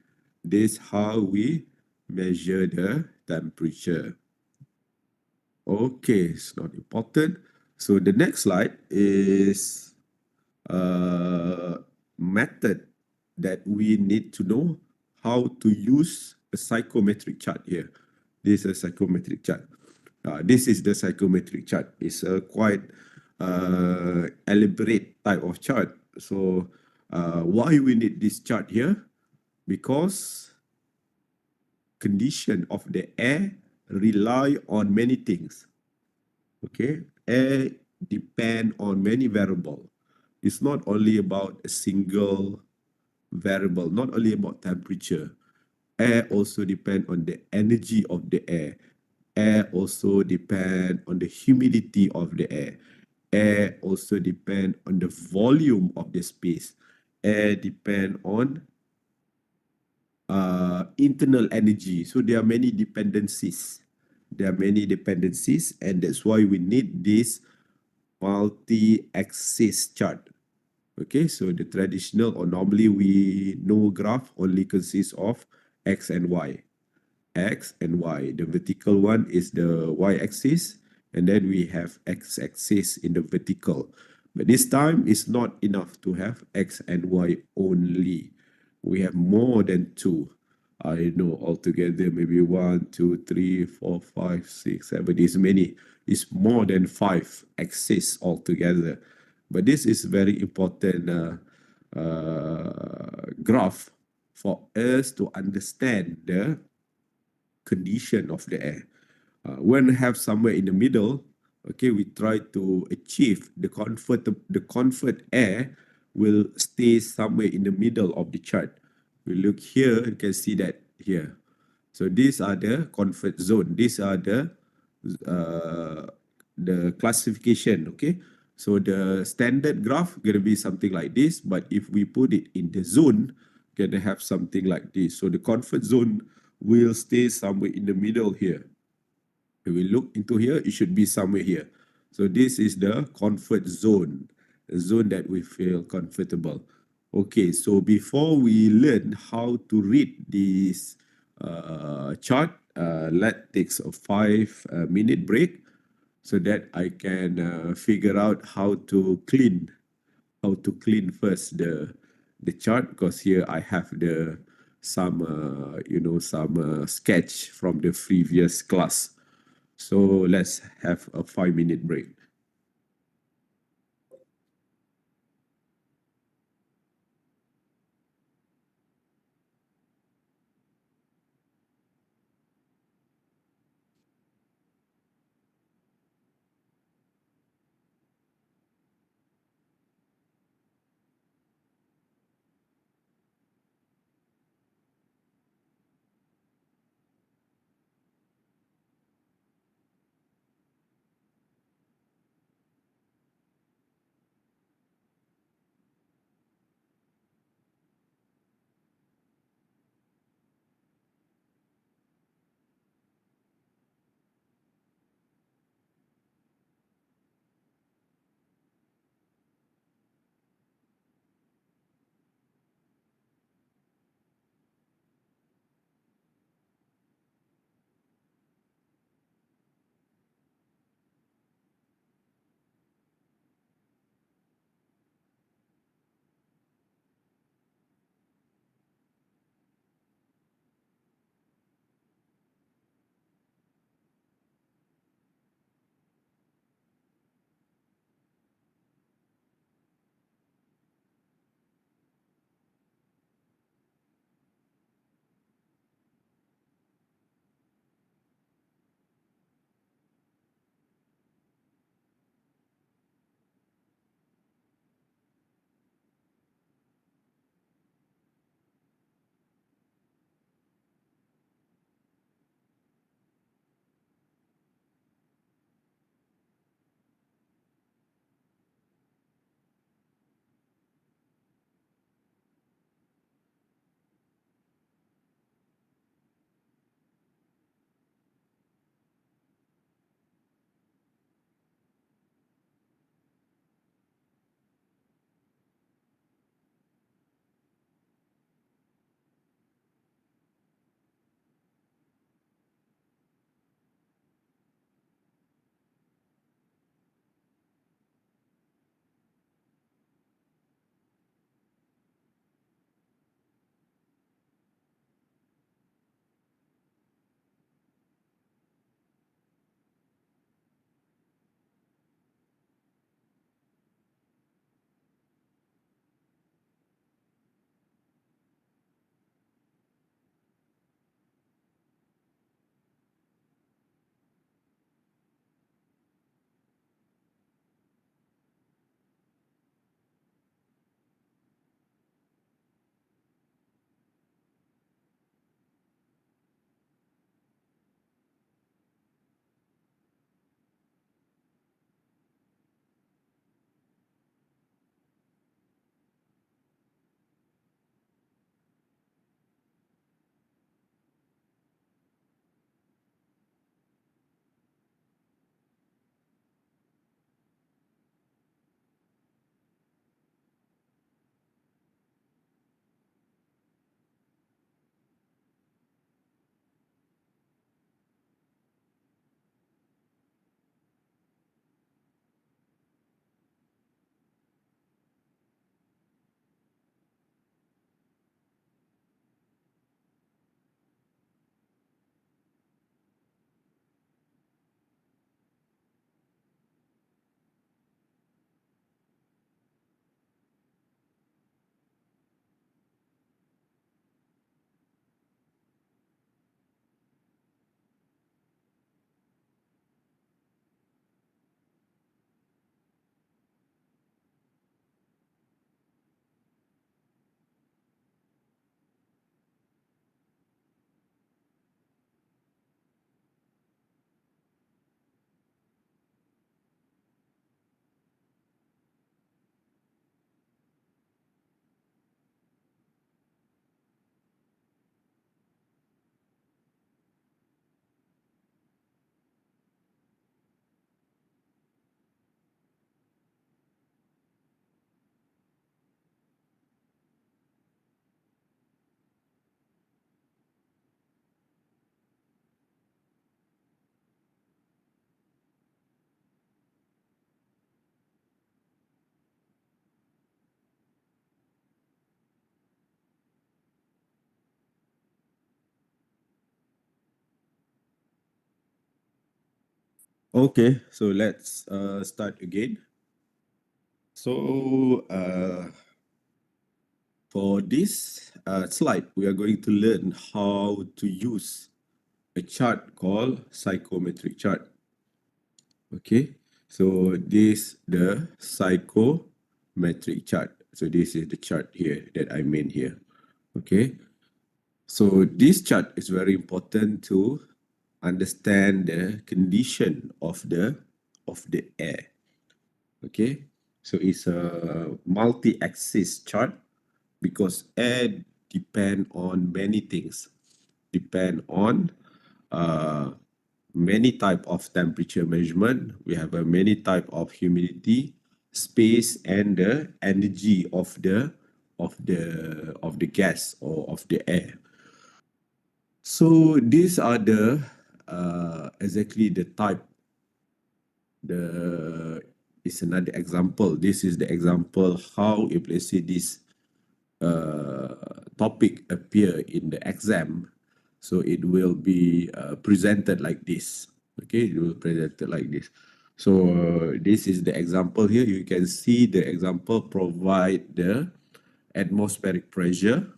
This is how we measure the temperature. Okay, it's not important. So the next slide is uh, method that we need to know how to use a psychometric chart here. This is a psychometric chart. This is the psychometric chart. It's a quite elaborate type of chart. So why we need this chart here? Because condition of the air rely on many things. Okay, air depend on many variable. It's not only about a single variable, not only about temperature. Air also depend on the energy of the air. Air also depend on the humidity of the air. Air also depend on the volume of the space. Air depend on internal energy. So there are many dependencies. There are many dependencies, and that's why we need this multi-axis chart. Okay, so the traditional or normally we know graph only consists of x and y. X and Y. The vertical one is the y-axis, and then we have x-axis in the vertical. But this time it's not enough to have x and y only. We have more than two. I know altogether maybe 1, 2, 3, 4, 5, 6, 7. It's many. It's more than five axes altogether. But this is very important graph for us to understand the condition of the air. When have somewhere in the middle, okay, we try to achieve the comfort air will stay somewhere in the middle of the chart. We look here, you can see that here. So these are the comfort zone. These are uh, the classification, okay? So the standard graph gonna be something like this, but if we put it in the zone, gonna have something like this. So the comfort zone will stay somewhere in the middle here. If we look into here, it should be somewhere here. So this is the comfort zone, the zone that we feel comfortable. Okay, so before we learn how to read this chart, let's take a 5 minute break so that I can figure out how to clean first the chart, because here I have the some some sketch from the previous class. So let's have a 5 minute break. Okay, so let's start again. So for this slide, we are going to learn how to use a chart called psychometric chart. Okay, so this the psychometric chart. So this is the chart here that I made here. Okay, so this chart is very important to understand the condition of the air. Okay, so it's a multi-axis chart because air depend on many things, depend on uh, many type of temperature measurement. We have a many type of humidity, space, and the energy of the gas or of the air. So these are the exactly the type. The is another example. This is the example how if let's say this topic appear in the exam, so it will be presented like this. Okay, it will presented like this. So this is the example here. You can see the example provide the atmospheric pressure,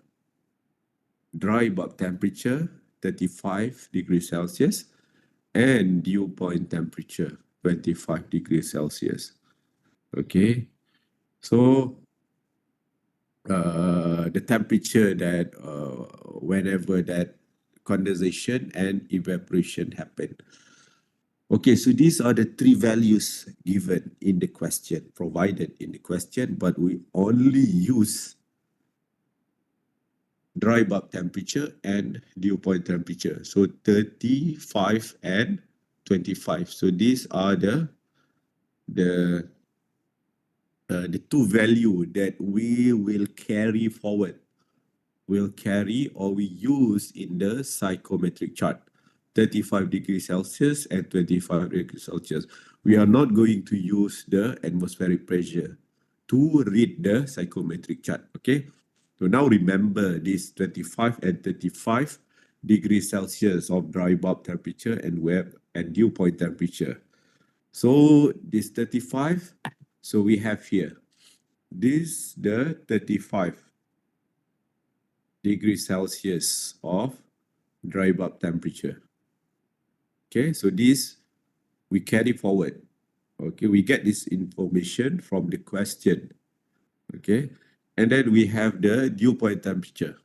dry bulb temperature 35 degrees Celsius, and dew point temperature 25 degrees Celsius. Okay, so the temperature that whenever that condensation and evaporation happen. Okay, so these are the three values given in the question, provided in the question, but we only use dry bulb temperature and dew point temperature. So 35 and 25. So these are the the two value that we will carry forward, will carry or we use in the psychometric chart, 35 degrees Celsius and 25 degrees Celsius. We are not going to use the atmospheric pressure to read the psychometric chart, okay? So now remember this 25 and 35 degrees Celsius of dry bulb temperature and dew point temperature. So this 35, so we have here, this the 35 degrees Celsius of dry bulb temperature. Okay, so this we carry forward. Okay, we get this information from the question. Okay, and then we have the dew point temperature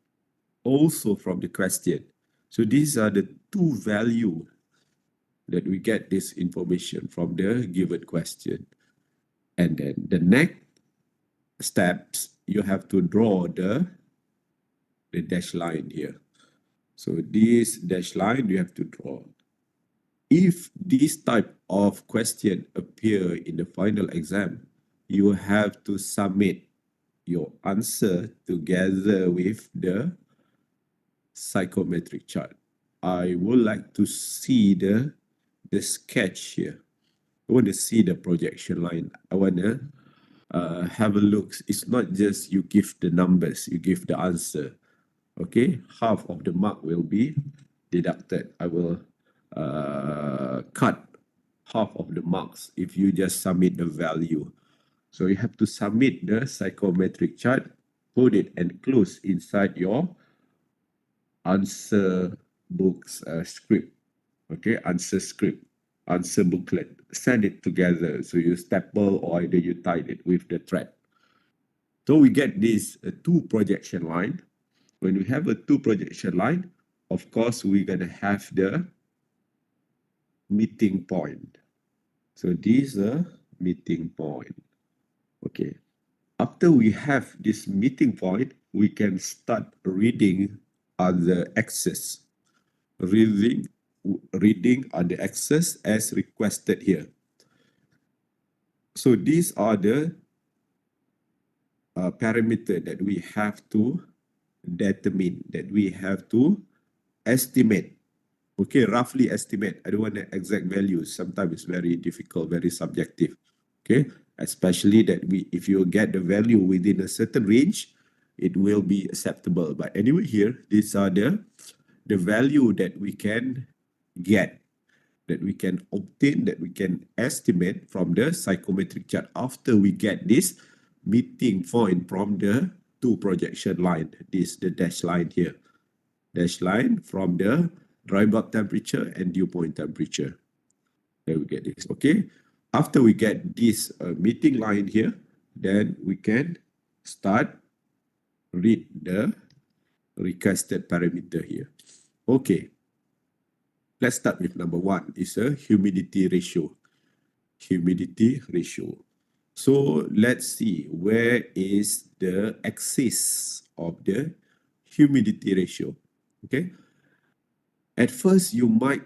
also from the question. So these are the two value that we get this information from the given question. And then the next steps, you have to draw the dash line here. So this dash line you have to draw. If this type of question appear in the final exam, you have to submit your answer together with the psychometric chart. I would like to see the sketch here. I want to see the projection line. I want to have a look. It's not just you give the numbers, you give the answer. Okay, half of the mark will be deducted. I will cut half of the marks if you just submit the value. So you have to submit the psychometric chart, put it enclosed inside your answer books script. Okay, answer script, answer booklet. Send it together. So you staple or either you tie it with the thread. So we get this two projection line. When we have a two projection line, of course, we're going to have the meeting point. So this is a meeting point. Okay. After we have this meeting point, we can start reading on the axis. Reading on the axis as requested here. So these are the parameter that we have to determine, that we have to estimate. Okay, roughly estimate. I don't want the exact values. Sometimes it's very difficult, very subjective. Okay, especially that if you get the value within a certain range, it will be acceptable. But anyway, here these are the value that we can get. that we can obtain, that we can estimate from the psychometric chart after we get this meeting point from the two projection line, this the dash line here, dash line from the dry bulb temperature and dew point temperature. There we get this, okay? After we get this meeting line here, then we can start read the requested parameter here. Okay, let's start with number one, is a humidity ratio. Humidity ratio. So let's see where is the axis of the humidity ratio. Okay. At first, you might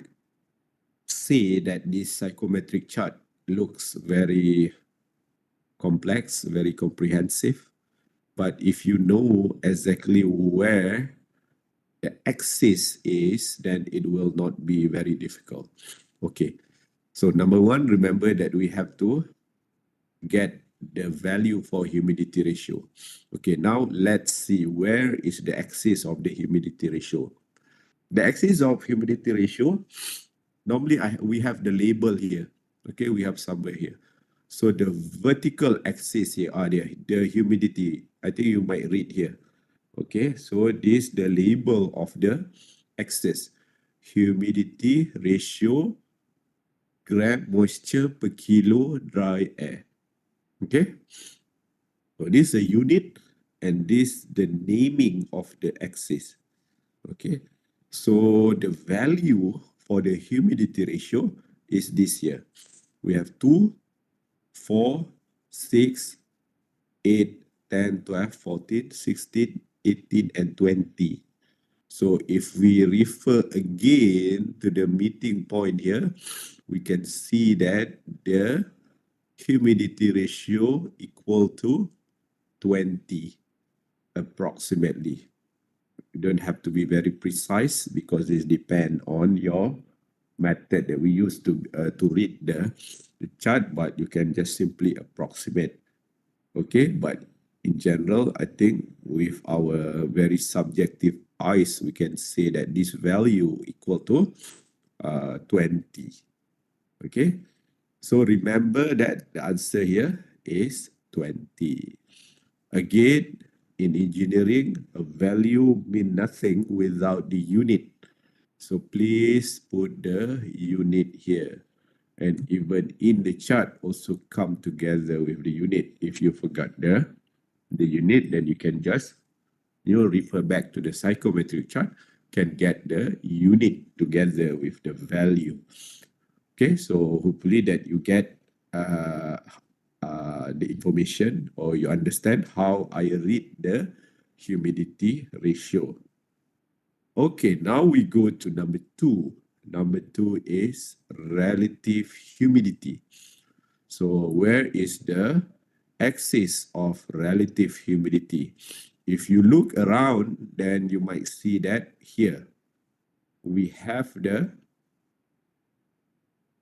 say that this psychometric chart looks very complex, very comprehensive. But if you know exactly where the axis is, then it will not be very difficult. Okay. So number one, remember that we have to get the value for humidity ratio. Okay, now let's see where is the axis of the humidity ratio. The axis of humidity ratio, normally we have the label here. Okay, we have somewhere here. So the vertical axis here are the humidity. I think you might read here. Okay, so this the label of the axis. Humidity ratio gram moisture per kilo dry air. Okay, so this is a unit and this the naming of the axis. Okay, so the value for the humidity ratio is this here. We have 2, 4, 6, 8, 10, 12, 14, 16, 18, and 20. So if we refer again to the meeting point here, we can see that the humidity ratio equal to 20 approximately. You don't have to be very precise because it depends on your method that we use to read the chart, but you can just simply approximate. Okay, but in general, I think with our very subjective eyes, we can say that this value equal to 20. Okay, so remember that the answer here is 20. Again, in engineering, a value means nothing without the unit. So please put the unit here. And even in the chart also come together with the unit. If you forgot the unit, then you can just refer back to the psychometric chart, can get the unit together with the value. Okay, so hopefully that you get the information or you understand how I read the humidity ratio. Okay, now we go to number two. Number two is relative humidity. So where is the axis of relative humidity? If you look around, then you might see that here we have the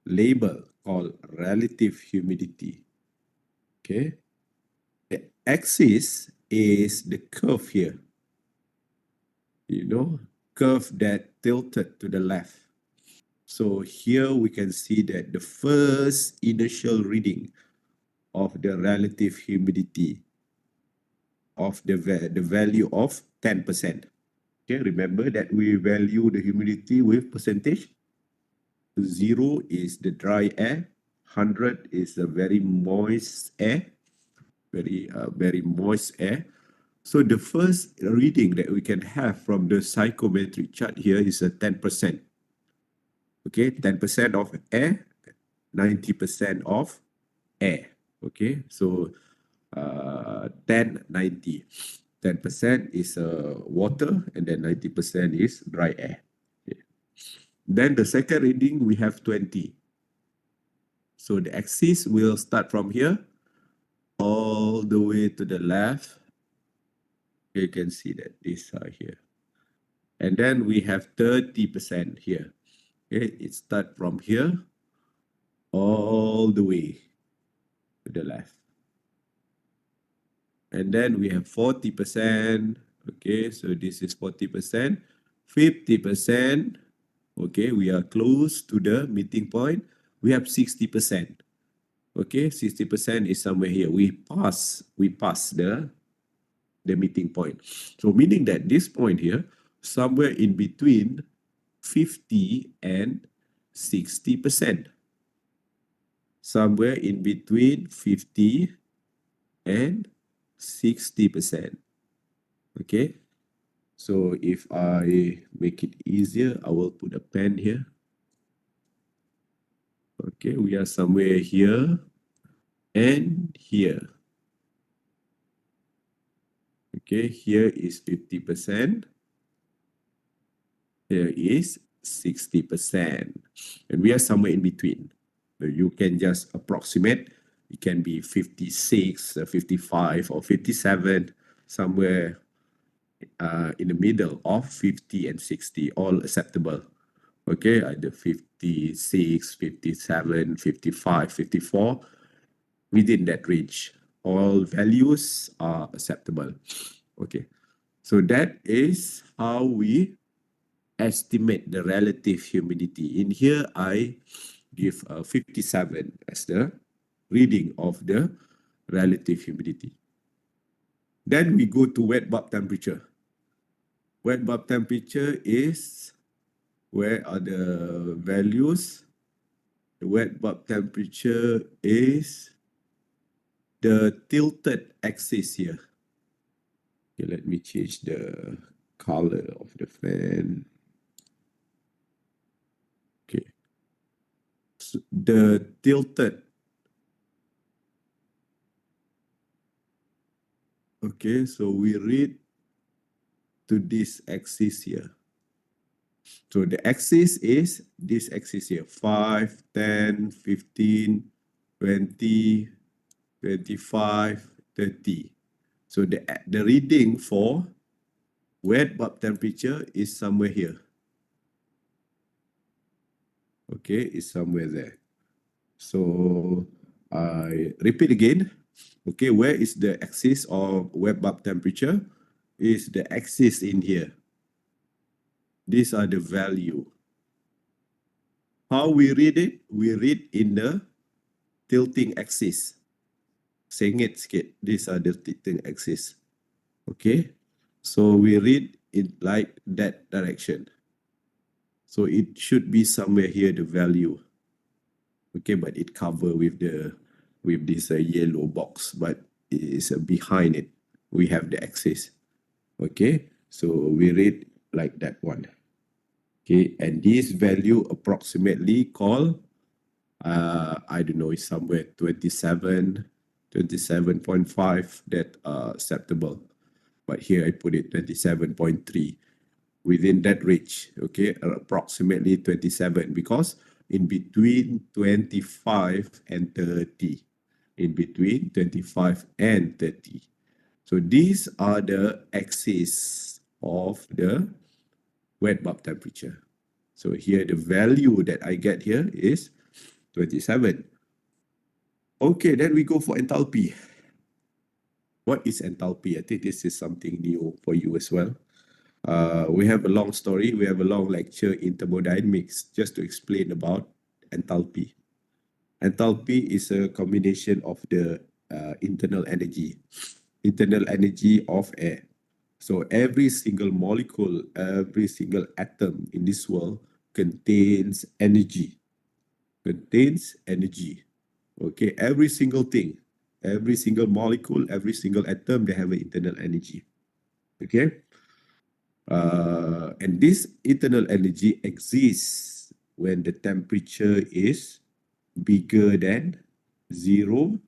label called relative humidity. Okay, the axis is the curve here, curve that tilted to the left. So here we can see that the first initial reading of the relative humidity of the value of 10%. Okay, remember that we value the humidity with percentage. 0 is the dry air, 100 is the very moist air, very moist air. So the first reading that we can have from the psychometric chart here is a 10%. Okay, 10% of air, 90% of air. Okay, so 10, 90. 10% is water and then 90% is dry air. Okay. Then the second reading, we have 20. So the axis will start from here all the way to the left. You can see that this here. And then we have 30% here. Okay, it starts from here all the way to the left. And then we have 40%. Okay, so this is 40%, 50%, Okay, we are close to the meeting point. We have 60%. Okay, 60% is somewhere here. We pass the meeting point. So meaning that this point here, somewhere in between 50 and 60%. Somewhere in between 50 and 60%. Okay, so if I make it easier, I will put a pen here. Okay, we are somewhere here and here. Okay, here is 50%. Here is 60%. And we are somewhere in between. So you can just approximate. It can be 56, 55, or 57, somewhere in the middle of 50 and 60, all acceptable. Okay, either 56, 57, 55, 54, within that range. All values are acceptable. Okay, so that is how we estimate the relative humidity. In here, I give 57 as the reading of the relative humidity. Then we go to wet bulb temperature. Wet bulb temperature is, where are the values? The wet bulb temperature is the tilted axis here. Okay, let me change the color of the fan. Okay. So the tilted. Okay, so we read to this axis here. So the axis is this axis here, 5, 10, 15, 20, 25, 30. So the reading for wet bulb temperature is somewhere here. Okay, it's somewhere there. So I repeat again. Okay, where is the axis of wet bulb temperature? Is the axis in here. These are the value. How we read it? We read in the tilting axis. Sengit sikit. These are the tilting axis. Okay, so we read it like that direction. So it should be somewhere here, the value. Okay, but it cover with this yellow box, but it is behind it. We have the axis. Okay, so we read like that one. Okay, and this value approximately called, I don't know, it's somewhere 27, 27.5, that acceptable. But here I put it 27.3, within that range, okay, approximately 27, because in between 25 and 30, in between 25 and 30. So these are the axes of the wet bulb temperature. So here the value that I get here is 27. Okay, then we go for enthalpy. What is enthalpy? I think this is something new for you as well. We have a long story, we have a long lecture in thermodynamics just to explain about enthalpy. Enthalpy is a combination of the internal energy of air. So every single molecule, every single atom in this world contains energy. Okay, every single thing, every single molecule, every single atom, they have an internal energy. Okay, and this internal energy exists when the temperature is bigger than 0,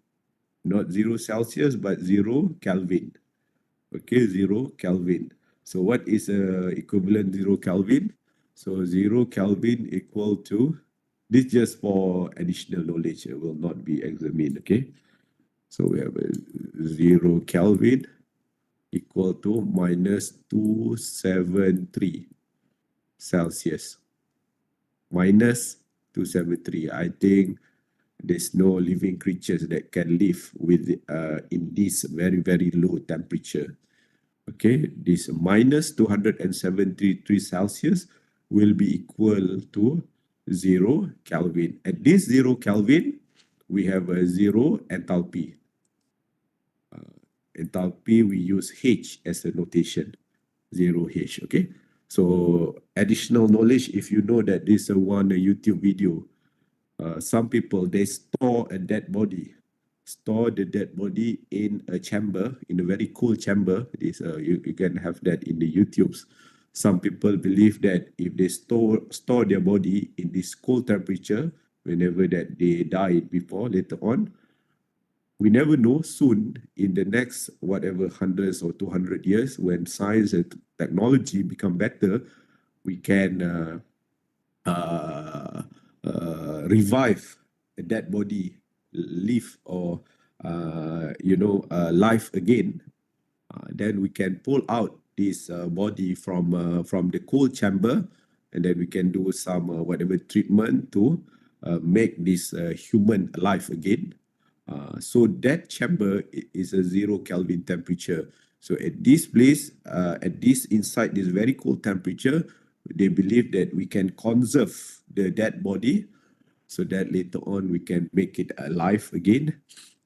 not 0 Celsius, but 0 Kelvin. Okay, 0 Kelvin. So what is equivalent 0 Kelvin? So 0 Kelvin equal to, this just for additional knowledge, it will not be examined, okay? So we have a 0 Kelvin equal to minus 273 Celsius. Minus 273. I think there's no living creatures that can live with in this very, very low temperature. Okay, this minus 273 Celsius will be equal to 0 Kelvin. At this 0 Kelvin, we have a 0 enthalpy. Enthalpy, we use H as a notation, 0H, okay? So additional knowledge, if you know that this is one YouTube video, some people, they store a dead body, store the dead body in a chamber, in a very cool chamber. This you can have that in the YouTubes. Some people believe that if they store their body in this cold temperature, whenever that they died before, later on, we never know, soon in the next whatever hundreds or 200 years, when science and technology become better, we can revive a dead body, live, or life again. Then we can pull out this body from the cold chamber, and then we can do some whatever treatment to make this human alive again. So that chamber is a 0 Kelvin temperature. So at this place, inside this very cold temperature, they believe that we can conserve the dead body, so that later on we can make it alive again.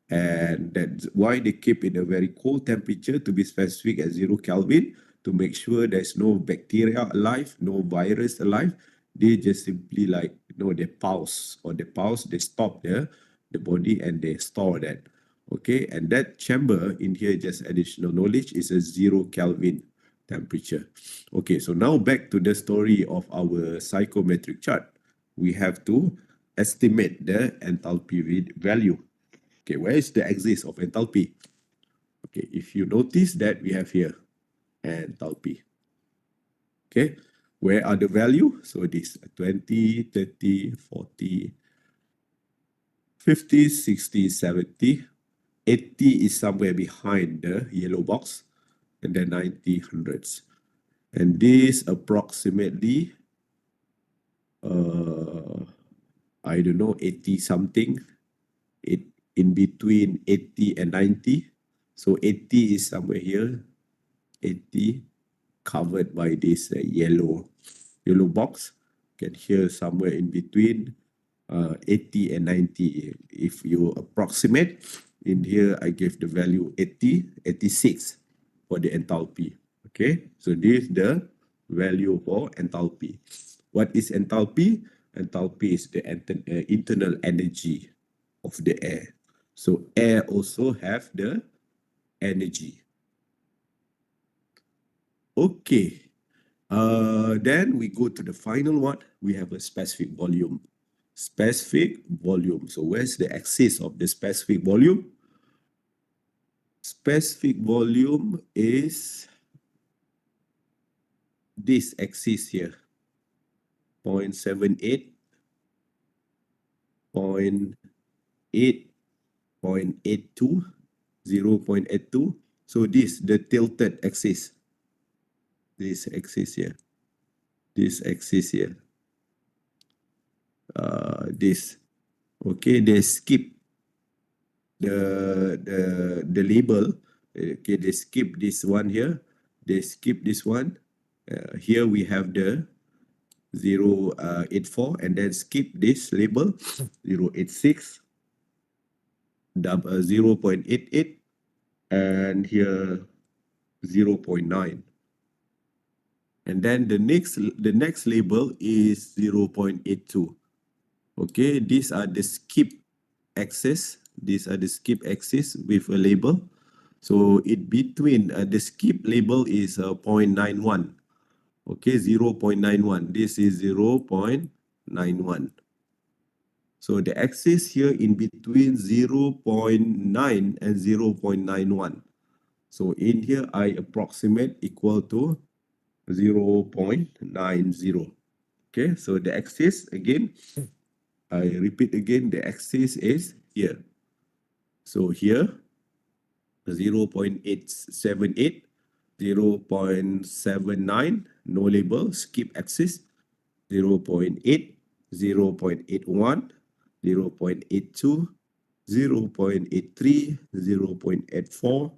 And that's why they keep in a very cold temperature, to be specific, at 0 Kelvin, to make sure there's no bacteria alive, no virus alive. They just simply they pause, they stop the body, and they store that. Okay, and that chamber in here, just additional knowledge, is a 0 Kelvin temperature. Okay, so now back to the story of our psychometric chart. We have to estimate the enthalpy value. Okay, where is the axis of enthalpy? Okay, if you notice that we have here enthalpy. Okay, where are the value? So this 20, 30, 40, 50, 60, 70, 80 is somewhere behind the yellow box, and then 90, hundreds. And this approximately, I don't know, 80 something, in between 80 and 90. So 80 is somewhere here, 80 covered by this yellow box. Can here somewhere in between 80 and 90. If you approximate, in here I give the value 80, 86 for the enthalpy. Okay, so this is the value for enthalpy. What is enthalpy? Enthalpy is the internal energy of the air. So air also have the energy. Okay, then we go to the final one. We have a specific volume. Specific volume. So where's the axis of the specific volume? Specific volume is this axis here, 0.78, 0.8, 0.82, 0.82. So this, the tilted axis. This axis here. This axis here. This. Okay, they skip the label. Okay, they skip this one here. They skip this one. Here we have the 0.84, and then skip this label, 0.86, 0.88, and here 0.9. And then the next label is 0.82. Okay, these are the skip axis. These are the skip axis with a label. So in between, the skip label is 0.91. Okay, 0.91. This is 0.91. So the axis here in between 0.9 and 0.91. So in here, I approximate equal to 0.90. Okay, so the axis, again, I repeat again, the axis is here. So here, 0.878, 0.79, no label, skip axis, 0.8, 0.81, 0.82, 0.83, 0.84,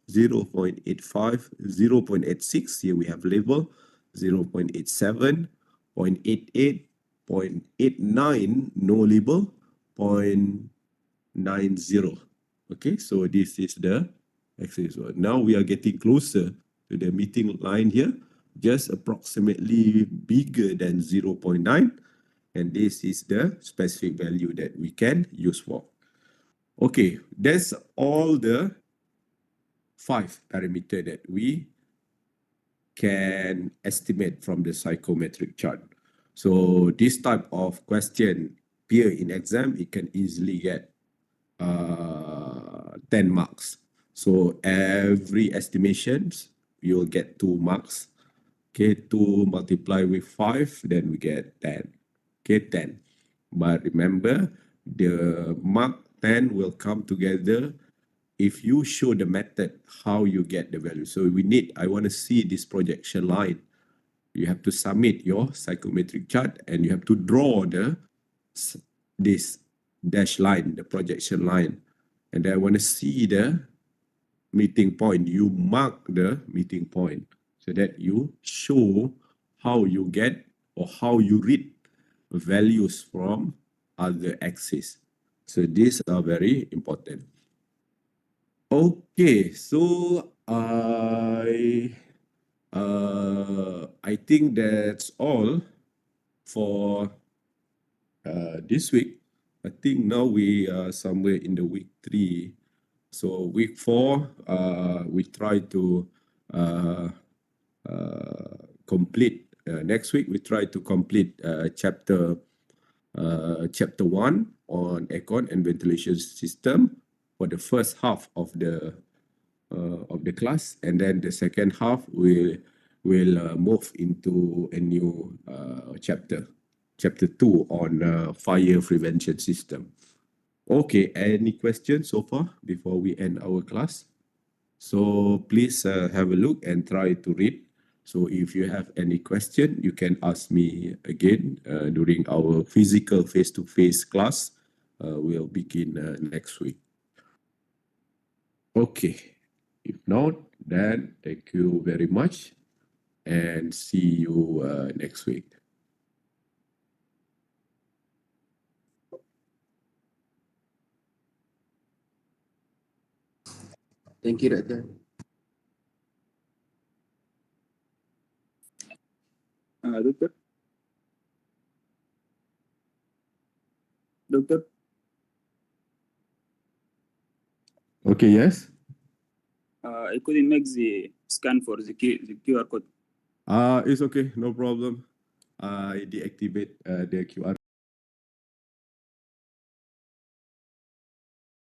0.85, 0.86, here we have label, 0.87, 0.88, 0.89, no label, 0.90. Okay, so this is the axis. Now we are getting closer to the meeting line here, just approximately bigger than 0.9. And this is the specific value that we can use for. Okay, that's all the 5 parameters that we can estimate from the psychometric chart. So this type of question appear in exam, it can easily get 10 marks. So every estimations, you'll get 2 marks. Okay, 2 multiplied with 5, then we get 10. Okay, 10. But remember, the mark 10 will come together if you show the method how you get the value. So I want to see this projection line. You have to submit your psychometric chart and you have to draw this dash line, the projection line. And I want to see the meeting point. You mark the meeting point so that you show how you get or how you read values from other axes. So these are very important. Okay, so I think that's all for this week. I think now we are somewhere in the week 3. So week 4, we try to complete. Next week we try to complete chapter 1 on aircon and ventilation system for the first half of the class, and then the second half will move into a new chapter 2 on fire prevention system. Okay, any questions so far before we end our class? So please have a look and try to read. So if you have any question, you can ask me again during our physical face-to-face class. We'll begin next week. Okay, if not, then thank you very much and see you next week. Thank you, Doctor. Doctor? Doctor? Okay, yes? I couldn't make the scan for the QR code. It's okay, no problem. I deactivate the QR